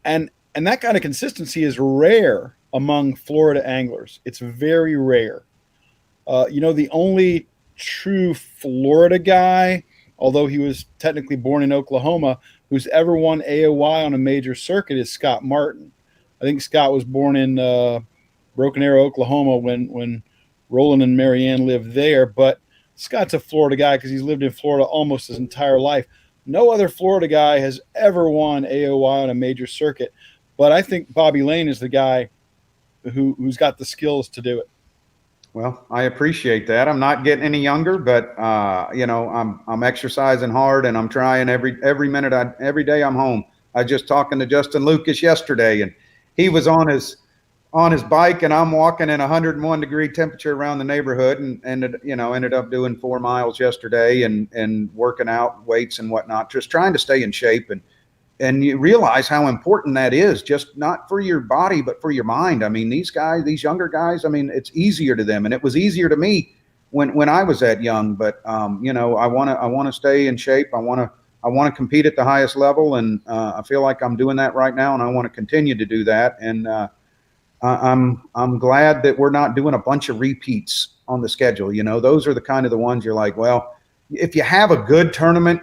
And that kind of consistency is rare among Florida anglers. It's very rare. You know, the only true Florida guy, although he was technically born in Oklahoma, who's ever won AOY on a major circuit is Scott Martin. I think Scott was born in Broken Arrow, Oklahoma when Roland and Marianne lived there. But Scott's a Florida guy because he's lived in Florida almost his entire life. No other Florida guy has ever won AOY on a major circuit. But I think Bobby Lane is the guy who's got the skills to do it. Well, I appreciate that. I'm not getting any younger, but you know, I'm exercising hard and I'm trying every minute. Every day I'm home. I was just talking to Justin Lucas yesterday, and he was on his bike, and I'm walking in 101 degree temperature around the neighborhood, and ended up doing 4 miles yesterday and working out weights and whatnot, just trying to stay in shape. And you realize how important that is, just not for your body, but for your mind. I mean, these younger guys, I mean, it's easier to them, and it was easier to me when I was that young. But you know, I want to stay in shape. I want to compete at the highest level, and I feel like I'm doing that right now, and I want to continue to do that. And I'm glad that we're not doing a bunch of repeats on the schedule. You know, those are the kind of the ones you're like, well, if you have a good tournament,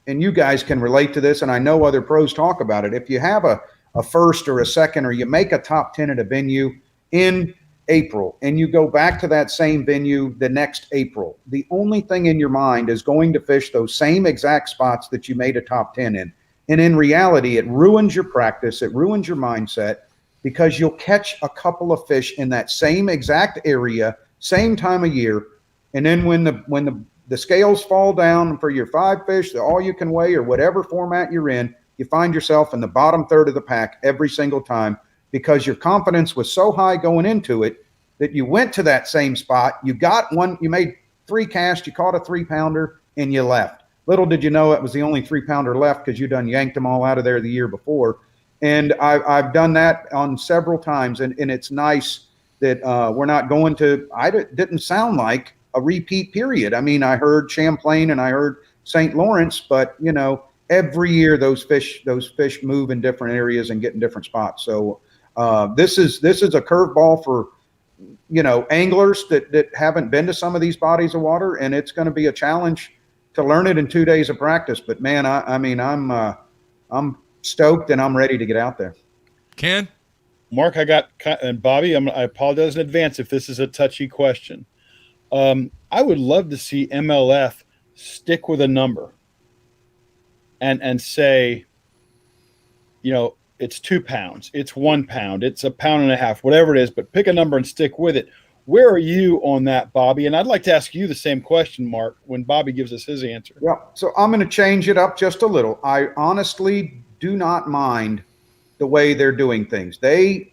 and you guys can relate to this, and I know other pros talk about it. If you have a first or a second, or you make a top 10 at a venue in April, and you go back to that same venue the next April, the only thing in your mind is going to fish those same exact spots that you made a top 10 in. And in reality, it ruins your practice. It ruins your mindset, because you'll catch a couple of fish in that same exact area, same time of year. And then when the scales fall down for your 5 fish, the all you can weigh or whatever format you're in, you find yourself in the bottom third of the pack every single time, because your confidence was so high going into it that you went to that same spot. You got one, you made 3 casts, you caught a 3-pounder, and you left. Little did you know it was the only 3-pounder left, because you done yanked them all out of there the year before. And I've done that on several times, and it's nice that we're not going to, didn't sound like a repeat period. I mean, I heard Champlain and I heard St. Lawrence, but you know, every year those fish move in different areas and get in different spots. So this is a curveball for, you know, anglers that haven't been to some of these bodies of water, and it's going to be a challenge to learn it in 2 days of practice. But man, I mean, I'm stoked and I'm ready to get out there. Ken? Mark, and Bobby, I apologize in advance if this is a touchy question. I would love to see MLF stick with a number and say, you know, it's 2 pounds, it's 1 pound, it's 1.5 pounds, whatever it is, but pick a number and stick with it. Where are you on that, Bobby? And I'd like to ask you the same question, Mark, when Bobby gives us his answer. Yeah, so I'm going to change it up just a little. I honestly do not mind the way they're doing things. They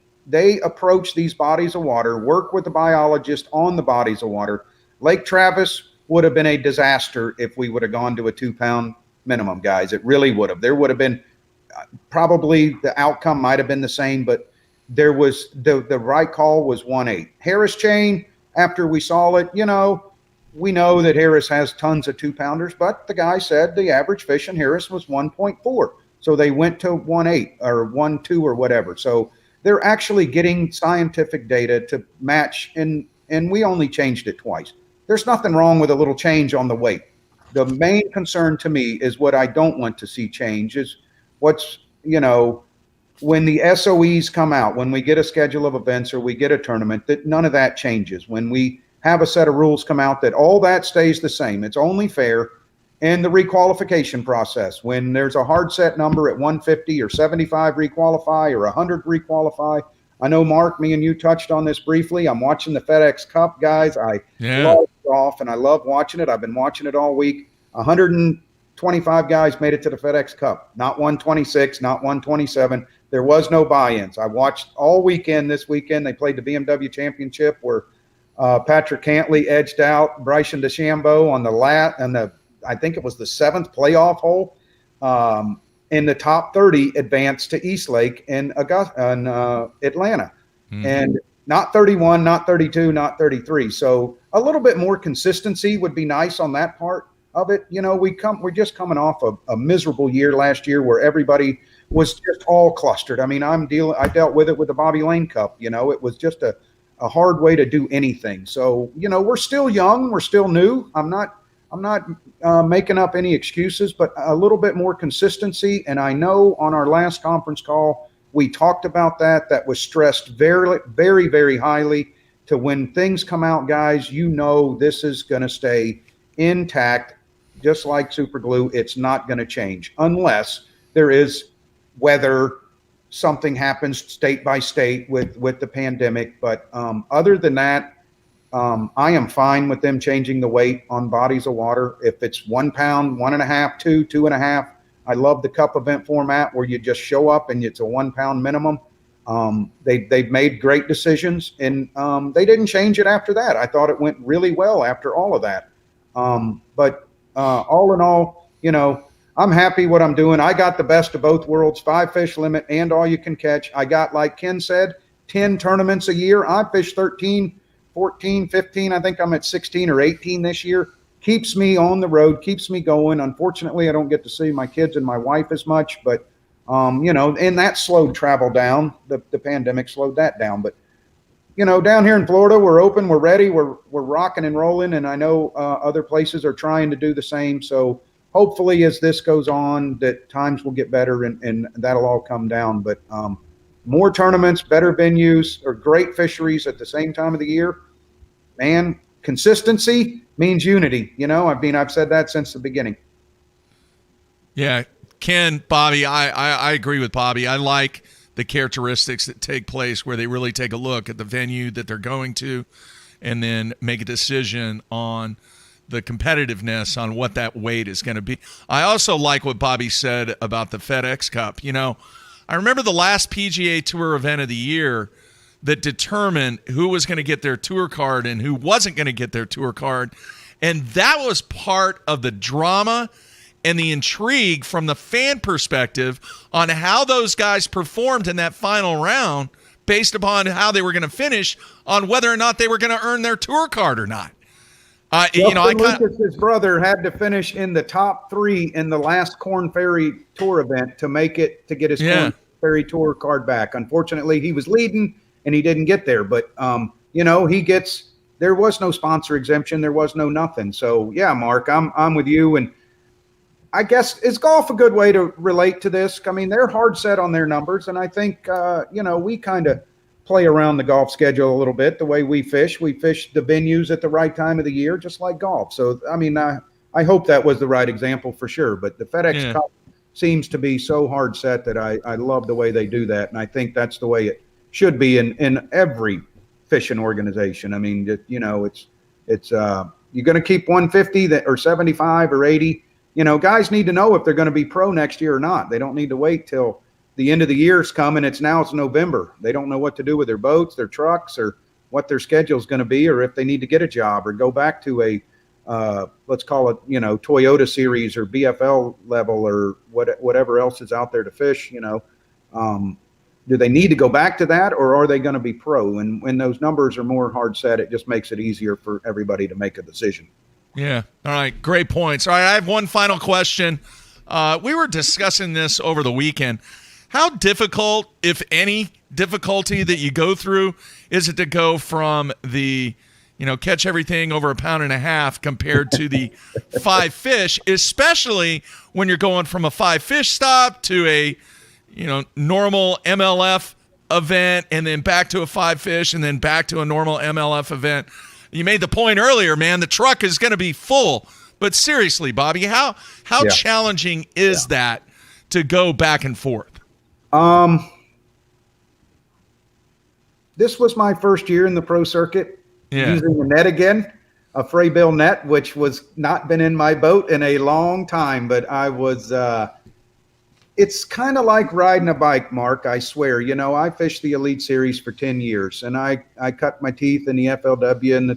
approach these bodies of water, work with the biologist on the bodies of water. Lake Travis would have been a disaster if we would have gone to a 2-pound minimum, guys. It really would have. There would have been probably the outcome might have been the same, but there was the right call was 1.8. Harris chain, after we saw it, you know, we know that Harris has tons of 2-pounders, but the guy said the average fish in Harris was 1.4. So they went to 1.8 or 1.2 or whatever. So they're actually getting scientific data to match, and we only changed it twice. there's nothing wrong with a little change on the weight. The main concern to me is what I don't want to see change is what's, when the SOEs come out, when we get a schedule of events or we get a tournament, that none of that changes. When we have a set of rules come out, that all that stays the same. It's only fair. And the requalification process, when there's a hard set number at 150 or 75 requalify or 100 requalify. I know, Mark, me and you touched on this briefly. I'm watching the FedEx Cup, guys. I love golf, and I love watching it. I've been watching it all week. 125 guys made it to the FedEx Cup, not 126, not 127. There was no buy-ins. I watched all weekend this weekend. They played the BMW Championship where Patrick Cantley edged out Bryson DeChambeau on the I think it was the 7th playoff hole. In the top 30 advanced to Eastlake in Atlanta. Mm-hmm. And not 31, not 32, not 33. So a little bit more consistency would be nice on that part of it. We're just coming off a miserable year last year where everybody was just all clustered. I mean, I dealt with it with the Bobby Lane Cup. It was just a hard way to do anything. So, we're still young, we're still new. I'm not making up any excuses, but a little bit more consistency. And I know on our last conference call, we talked about that. That was stressed very, very, very highly to when things come out, guys, this is going to stay intact, just like super glue. It's not going to change unless there is weather, something happens state by state with the pandemic. But other than that, I am fine with them changing the weight on bodies of water. If it's 1 pound, 1.5, 2, 2.5. I love the cup event format where you just show up and it's a 1 pound minimum. They've made great decisions, and they didn't change it after that. I thought it went really well after all of that. But all in all, I'm happy what I'm doing. I got the best of both worlds, 5 fish limit and all you can catch. I got, like Ken said, 10 tournaments a year. I fish 13, 14, 15. I think I'm at 16 or 18 this year. Keeps me on the road, keeps me going. Unfortunately, I don't get to see my kids and my wife as much, but, and that slowed travel down. The pandemic slowed that down. But, down here in Florida, we're open, we're ready, we're rocking and rolling. And I know other places are trying to do the same. So hopefully as this goes on, that times will get better and that'll all come down. But more tournaments, better venues, or great fisheries at the same time of the year. Man, consistency means unity. I've said that since the beginning. Yeah, Ken, Bobby, I agree with Bobby. I like the characteristics that take place where they really take a look at the venue that they're going to and then make a decision on the competitiveness on what that weight is going to be. I also like what Bobby said about the FedEx Cup. I remember the last PGA Tour event of the year that determined who was going to get their tour card and who wasn't going to get their tour card. And that was part of the drama and the intrigue from the fan perspective on how those guys performed in that final round based upon how they were going to finish on whether or not they were going to earn their tour card or not. Lucas's brother had to finish in the top 3 in the last Korn Ferry Tour event to get his Korn Ferry Tour card back. Unfortunately, he was leading and he didn't get there. But there was no sponsor exemption, there was no nothing. So yeah, Mark, I'm with you. And I guess is golf a good way to relate to this? I mean, they're hard set on their numbers, and I think we kind of play around the golf schedule a little bit the way we fish. We fish the venues at the right time of the year, just like golf. So, I mean, I hope that was the right example for sure. But the FedEx Cup seems to be so hard set that I love the way they do that. And I think that's the way it should be in every fishing organization. I mean, it's you're going to keep 150 or 75 or 80. Guys need to know if they're going to be pro next year or not. They don't need to wait till the end of the year's coming. It's November. They don't know what to do with their boats, their trucks, or what their schedule is going to be, or if they need to get a job or go back to a, let's call it, Toyota series or BFL level or whatever else is out there to fish. Do they need to go back to that, or are they going to be pro? And when those numbers are more hard set, it just makes it easier for everybody to make a decision. Yeah. All right. Great points. All right. I have one final question. We were discussing this over the weekend. How difficult, if any difficulty that you go through, is it to go from the, catch everything over 1.5 pounds compared to the 5 fish, especially when you're going from a 5 fish stop to a, normal MLF event and then back to a 5 fish and then back to a normal MLF event. You made the point earlier, man, the truck is going to be full. But seriously, Bobby, how challenging is that to go back and forth? This was my first year in the pro circuit using the net again, a Freybill net, which was not been in my boat in a long time, but I was, it's kind of like riding a bike, Mark, I swear. I fished the Elite Series for 10 years, and I cut my teeth in the FLW and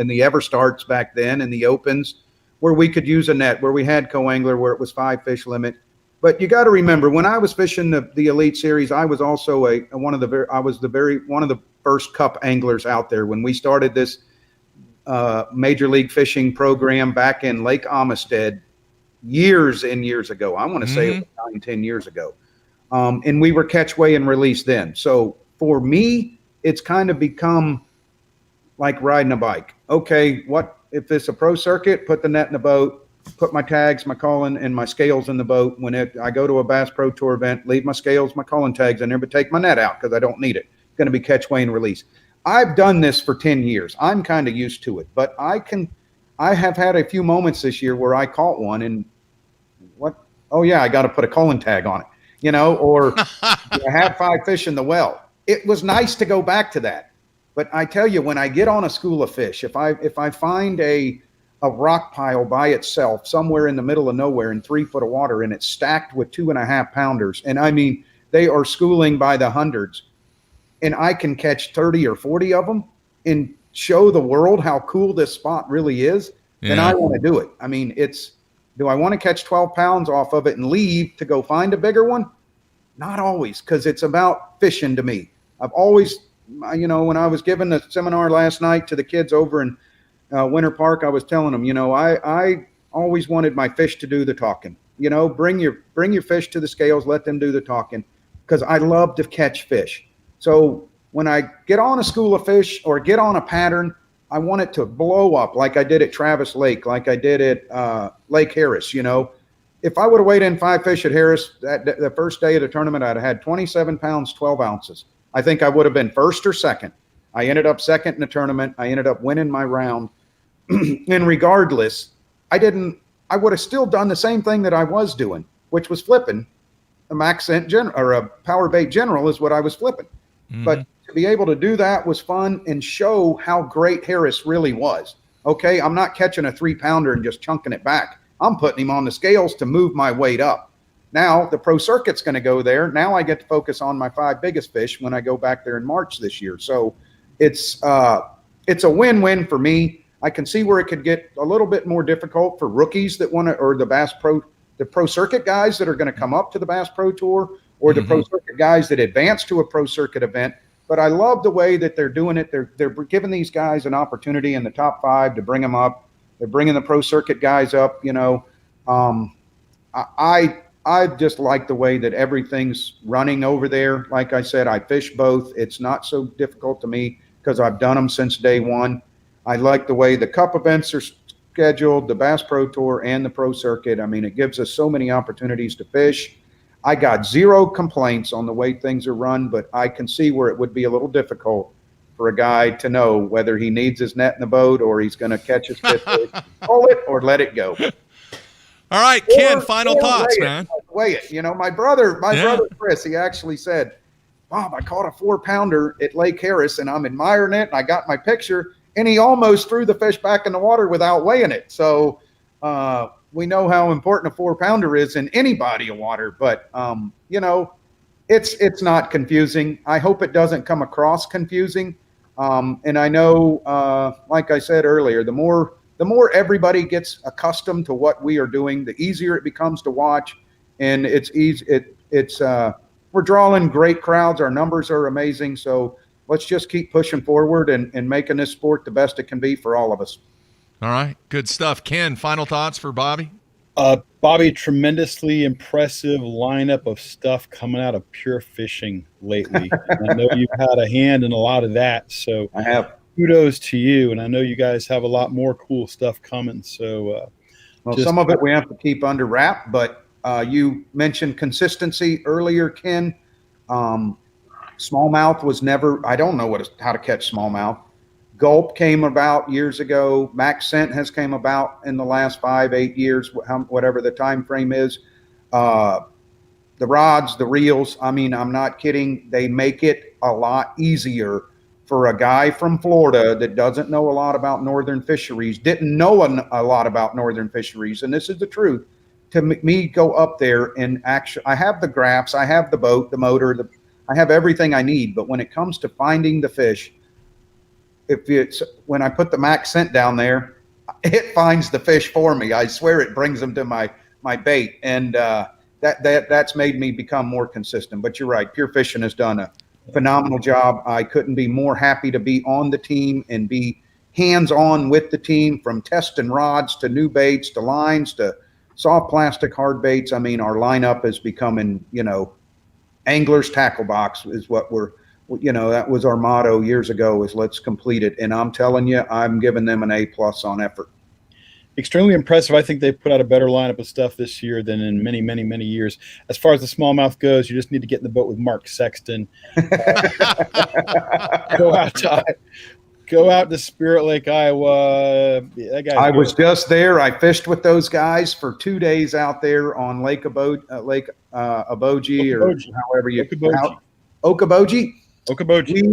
the Everstarts back then and the Opens, where we could use a net, where we had co-angler, where it was 5 fish limit. But you got to remember, when I was fishing the Elite Series, I was also one of the first cup anglers out there when we started this major league fishing program back in Lake Amistad years and years ago. I want to say it was 9-10 years ago. And we were catch, weigh, and release then. So for me, it's kind of become like riding a bike. Okay, what if it's a pro circuit? Put the net in the boat, put my tags, my calling, and my scales in the boat. When I go to a Bass Pro Tour event, leave my scales, my calling tags in there, but take my net out because I don't need it. It's going to be catch, weigh, and release. I've done this for 10 years. I'm kind of used to it, but I have had a few moments this year where I caught one and I got to put a calling tag on it, or I have 5 fish in the well. It was nice to go back to that. But I tell you, when I get on a school of fish, if I find a rock pile by itself somewhere in the middle of nowhere in 3 foot of water and it's stacked with 2.5 pounders, and I mean, they are schooling by the hundreds, and I can catch 30 or 40 of them and show the world how cool this spot really is, then I want to do it. I mean, do I want to catch 12 pounds off of it and leave to go find a bigger one? Not always, because it's about fishing to me. I've always, when I was giving the seminar last night to the kids over in Winter Park, I was telling them, I always wanted my fish to do the talking. Bring your fish to the scales, let them do the talking, because I love to catch fish. So when I get on a school of fish or get on a pattern, I want it to blow up like I did at Travis Lake, like I did at Lake Harris. If I would have weighed in 5 fish at Harris the first day of the tournament, I'd have had 27 pounds, 12 ounces. I think I would have been first or second. I ended up second in the tournament. I ended up winning my round. And regardless, I would have still done the same thing that I was doing, which was flipping a Maxent or a power bait general is what I was flipping. But to be able to do that was fun and show how great Harris really was. Okay, I'm not catching a 3-pounder and just chunking it back. I'm putting him on the scales to move my weight up. Now the pro circuit's going to go there. Now I get to focus on my 5 biggest fish when I go back there in March this year. So it's a win-win for me. I can see where it could get a little bit more difficult for rookies that want to, or the pro circuit guys that are going to come up to the Bass Pro Tour, or the pro circuit guys that advance to a pro circuit event. But I love the way that they're doing it. They're giving these guys an opportunity in the top 5 to bring them up. They're bringing the pro circuit guys up. I just like the way that everything's running over there. Like I said, I fish both. It's not so difficult to me because I've done them since day one. I like the way the cup events are scheduled, the Bass Pro Tour and the pro circuit. I mean, it gives us so many opportunities to fish. I got 0 complaints on the way things are run, but I can see where it would be a little difficult for a guy to know whether he needs his net in the boat or he's going to catch his fish, pull it or let it go. All right, Ken, final thoughts, man. Weigh it. My brother Chris, he actually said, Bob, I caught a 4-pounder at Lake Harris and I'm admiring it and I got my picture, and he almost threw the fish back in the water without weighing it. So we know how important a 4-pounder is in any body of water, but it's not confusing. I hope it doesn't come across confusing. And I know, like I said earlier, the more everybody gets accustomed to what we are doing, the easier it becomes to watch. And it's easy. We're drawing great crowds. Our numbers are amazing. So let's just keep pushing forward and making this sport the best it can be for all of us. All right. Good stuff. Ken, final thoughts for Bobby? Bobby, tremendously impressive lineup of stuff coming out of Pure Fishing lately. I know you've had a hand in a lot of that. So I have. kudos to you. And I know you guys have a lot more cool stuff coming. So, well, some of it we have to keep under wrap, but you mentioned consistency earlier, Ken. Smallmouth was never, I don't know how to catch smallmouth. Gulp came about years ago. Max Scent has came about in the last 5-8 years, whatever the time frame is. The rods, the reels, I mean, I'm not kidding. They make it a lot easier for a guy from Florida that doesn't know a lot about northern fisheries, didn't know a lot about northern fisheries, and this is the truth, to me go up there and actually, I have the graphs, I have the boat, the motor, I have everything I need, but when it comes to finding the fish, when I put the Max Scent down there, it finds the fish for me. I swear it brings them to my bait, and that's made me become more consistent. But you're right, Pure Fishing has done a phenomenal job. I couldn't be more happy to be on the team and be hands-on with the team, from testing rods to new baits to lines to soft plastic hard baits. I mean, our lineup is becoming, angler's tackle box is what that was our motto years ago, is let's complete it. And I'm telling you, I'm giving them an A+ on effort. Extremely impressive. I think they've put out a better lineup of stuff this year than in many, many, many years. As far as the smallmouth goes, you just need to get in the boat with Mark Sexton. Go out to Spirit Lake, Iowa. I was just there. I fished with those guys for 2 days out there on Lake Abogie, or however you Okoboji.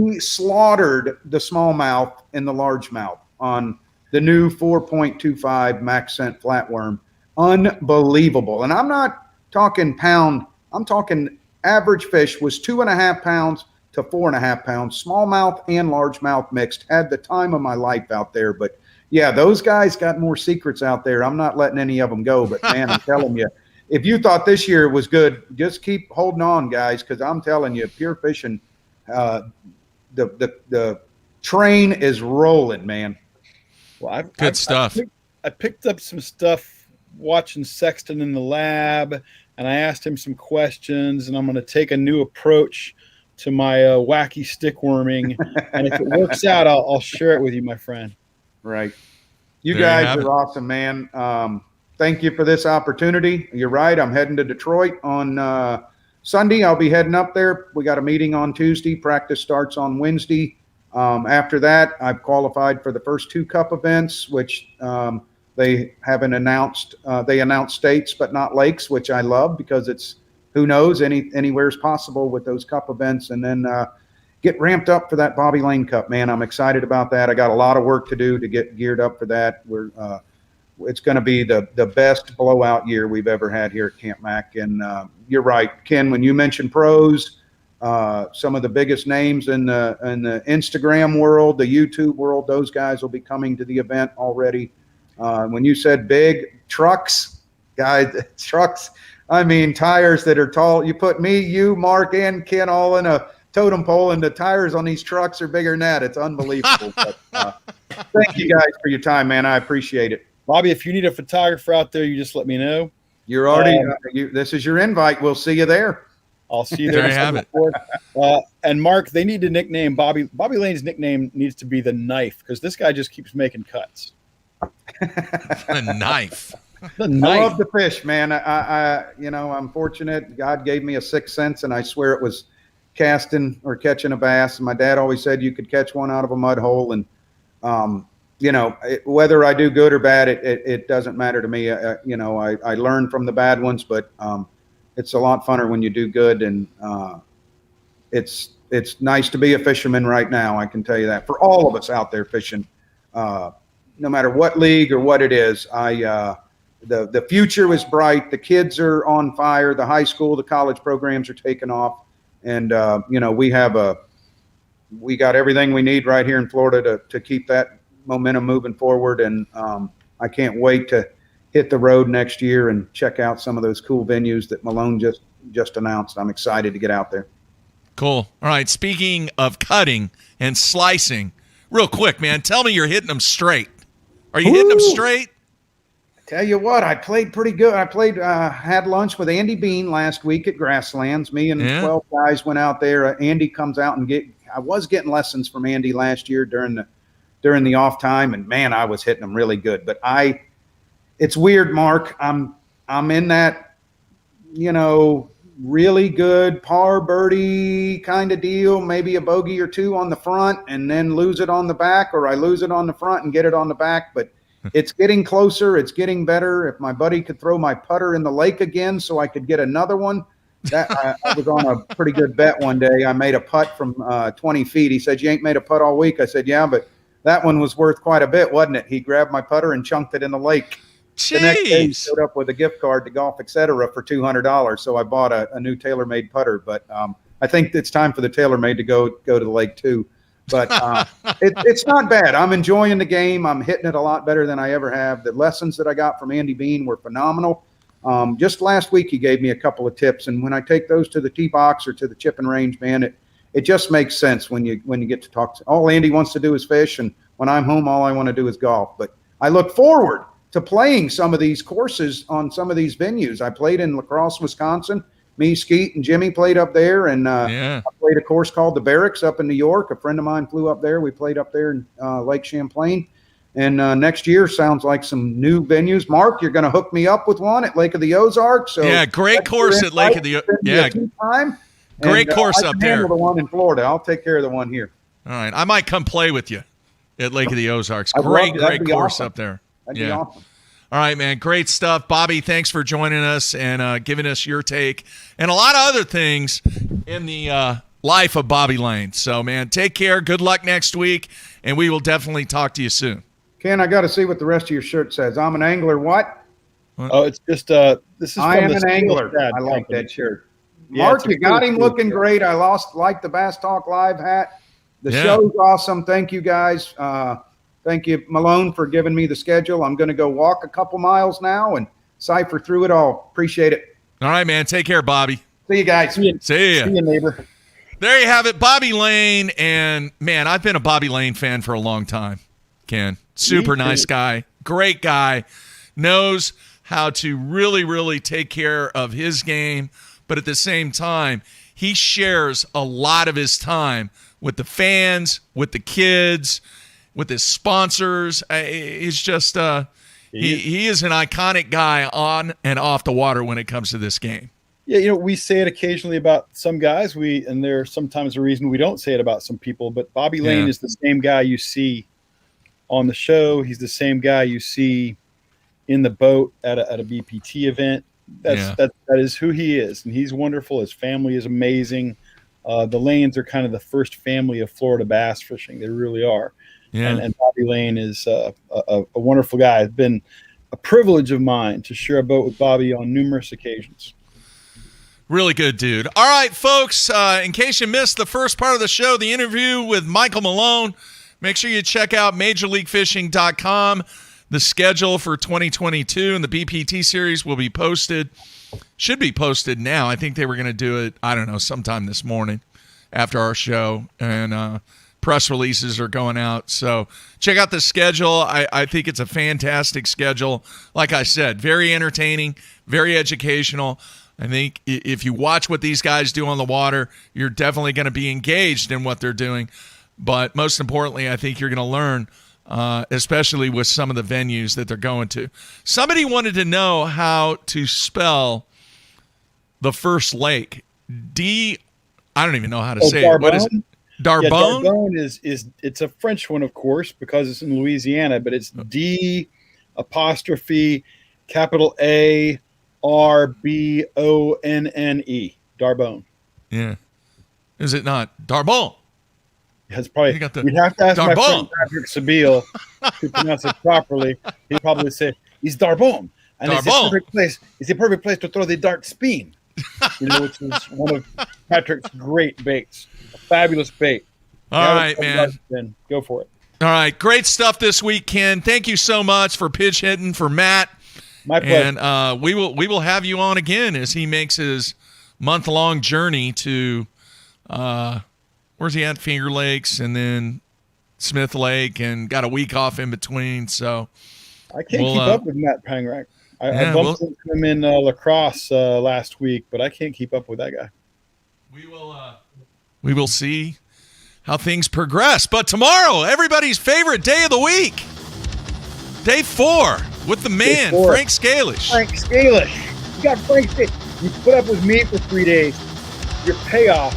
We slaughtered the smallmouth and the largemouth on the new 4.25 Max Scent flatworm. Unbelievable. And I'm not talking pound. I'm talking average fish was 2.5 pounds to 4.5 pounds. Smallmouth and largemouth mixed. Had the time of my life out there. But yeah, those guys got more secrets out there. I'm not letting any of them go. But man, I'm telling you, if you thought this year was good, just keep holding on, guys, because I'm telling you, Pure Fishing, the train is rolling, man. Well, good stuff. I picked up some stuff watching Sexton in the lab, and I asked him some questions, and I'm going to take a new approach to my wacky stick worming. And if it works out, I'll share it with you, my friend. Right. You guys are awesome, man. Thank you for this opportunity. You're right. I'm heading to Detroit on Sunday. I'll be heading up there. We got a meeting on Tuesday. Practice starts on Wednesday. After that, I've qualified for the first 2 cup events, which they haven't announced. They announced states, but not lakes, which I love, because it's, who knows, anywhere is possible with those cup events. And then get ramped up for that Bobby Lane Cup, man. I'm excited about that. I got a lot of work to do to get geared up for that. It's going to be the best blowout year we've ever had here at Camp Mac. And you're right, Ken, when you mentioned pros, some of the biggest names in the Instagram world, the YouTube world, those guys will be coming to the event already. When you said big trucks, guys, trucks, I mean tires that are tall. You put me, you, Mark, and Ken all in a totem pole, and the tires on these trucks are bigger than that. It's unbelievable. But, thank you guys for your time, man. I appreciate it. Bobby, if you need a photographer out there, you just let me know. You're already this is your invite. We'll see you there. I'll see you there. There you have it. And Mark, they need to nickname Bobby Lane's nickname needs to be the Knife, because this guy just keeps making cuts. The Knife. The Knife. I love the fish, man. I'm fortunate. God gave me a sixth sense, and I swear it was casting or catching a bass. And my dad always said you could catch one out of a mud hole, and whether I do good or bad, it doesn't matter to me. I learn from the bad ones, but it's a lot funner when you do good, and it's nice to be a fisherman right now. I can tell you that for all of us out there fishing, no matter what league or what it is. The future is bright. The kids are on fire. The high school, the college programs are taking off, and we got everything we need right here in Florida to keep that momentum moving forward. And I can't wait to hit the road next year and check out some of those cool venues that Malone just announced. I'm excited to get out there. Cool. All right. Speaking of cutting and slicing, real quick, man, tell me you're hitting them straight. Are you hitting them straight? Tell you what, I played pretty good. I had lunch with Andy Bean last week at Grasslands. Me and 12 guys went out there. Andy comes out and I was getting lessons from Andy last year during during the off time, and man, I was hitting them really good. But it's weird, Mark. I'm in that, really good par birdie kind of deal, maybe a bogey or two on the front and then lose it on the back, or I lose it on the front and get it on the back. But it's getting closer. It's getting better. If my buddy could throw my putter in the lake again so I could get another one, that I was on a pretty good bet one day. I made a putt from 20 feet. He said, "You ain't made a putt all week." I said, "Yeah, but that one was worth quite a bit, wasn't it?" He grabbed my putter and chunked it in the lake. Jeez. The next day, he showed up with a gift card to Golf Etc. for $200. So I bought a new TaylorMade putter. But I think it's time for the TaylorMade to go to the lake too. But it's not bad. I'm enjoying the game. I'm hitting it a lot better than I ever have. The lessons that I got from Andy Bean were phenomenal. Just last week, he gave me a couple of tips, and when I take those to the tee box or to the chipping range, man, it just makes sense when you get to talk. All Andy wants to do is fish, and when I'm home, all I want to do is golf. But I look forward to playing some of these courses on some of these venues. I played in La Crosse, Wisconsin. Me, Skeet, and Jimmy played up there, and I played a course called the Barracks up in New York. A friend of mine flew up there. We played up there in Lake Champlain. And next year sounds like some new venues. Mark, you're going to hook me up with one at Lake of the Ozarks. So yeah, great course at Lake of the Ozarks. Great course up there. The one in Florida. I'll take care of the one here. All right, I might come play with you at Lake of the Ozarks. Great course up there. That'd be awesome. All right, man. Great stuff. Bobby, thanks for joining us and giving us your take and a lot of other things in the life of Bobby Lane. So, man, take care. Good luck next week, and we will definitely talk to you soon. Ken, I got to see what the rest of your shirt says. I'm an angler. What? Oh, it's just this is. I am an angler. I like that shirt. Mark, you got him looking great. I like the Bass Talk Live hat. The show's awesome. Thank you, guys. Thank you, Malone, for giving me the schedule. I'm going to go walk a couple miles now and cipher through it all. Appreciate it. All right, man. Take care, Bobby. See you guys. See ya. See you, neighbor. There you have it, Bobby Lane. And, man, I've been a Bobby Lane fan for a long time, Ken. Super nice guy. Great guy. Knows how to really, really take care of his game. But at the same time, he shares a lot of his time with the fans, with the kids, with his sponsors. He's just he is an iconic guy on and off the water when it comes to this game. Yeah, we say it occasionally about some guys. And there's sometimes a reason we don't say it about some people. But Bobby Lane is the same guy you see on the show. He's the same guy you see in the boat at a BPT event. That is who he is, and he's wonderful. His family is amazing. The Lanes are kind of the first family of Florida bass fishing. They really are. Yeah. And Bobby Lane is a wonderful guy. It's been a privilege of mine to share a boat with Bobby on numerous occasions. Really good dude. All right, folks, in case you missed the first part of the show, the interview with Michael Malone, make sure you check out MajorLeagueFishing.com. The schedule for 2022 and the BPT series will be posted. Should be posted now. I think they were going to do it, I don't know, sometime this morning after our show. And press releases are going out. So check out the schedule. I think it's a fantastic schedule. Like I said, very entertaining, very educational. I think if you watch what these guys do on the water, you're definitely going to be engaged in what they're doing. But most importantly, I think you're going to learn, especially with some of the venues that they're going to. Somebody wanted to know how to spell the first lake. I don't even know how to say Darbonne? it. What is it? Darbonne? Yeah, Darbonne is it's a French one, of course, because it's in Louisiana, but it's D'', A-R-B-O-N-N-E. Darbonne. Yeah. Is it not? Darbonne. We'd have to ask my friend Patrick Sabille to pronounce it properly. He'd probably say, "It's Darbonne." And it's the perfect place. It's the perfect place to throw the dart spin, which is one of Patrick's great baits. A fabulous bait. All right, man. Then go for it. All right. Great stuff this week, Ken. Thank you so much for pitch hitting for Matt. My pleasure. And we will have you on again as he makes his month-long journey to where's he at? Finger Lakes and then Smith Lake, and got a week off in between. So I can't keep up with Matt Pangrack. I bumped into him in La Crosse last week, but I can't keep up with that guy. We will see how things progress. But tomorrow, everybody's favorite day of the week, day 4, with the man, Frank Scalish. Frank Scalish. You got Frank Scalish. You put up with me for 3 days. Your payoff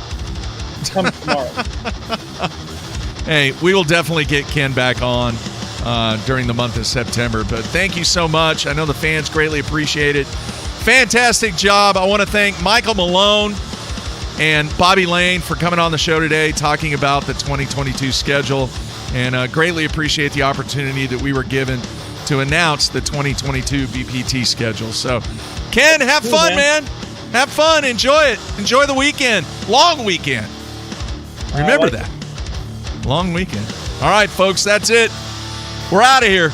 comes tomorrow. Hey, we will definitely get Ken back on during the month of September. But thank you so much. I know the fans greatly appreciate it. Fantastic job. I want to thank Michael Malone and Bobby Lane for coming on the show today, talking about the 2022 schedule, and greatly appreciate the opportunity that we were given to announce the 2022 BPT schedule. So, Ken, have fun, man. Have fun. Enjoy it. Enjoy the weekend. Long weekend. Remember that. Long weekend. All right, folks, that's it. We're out of here.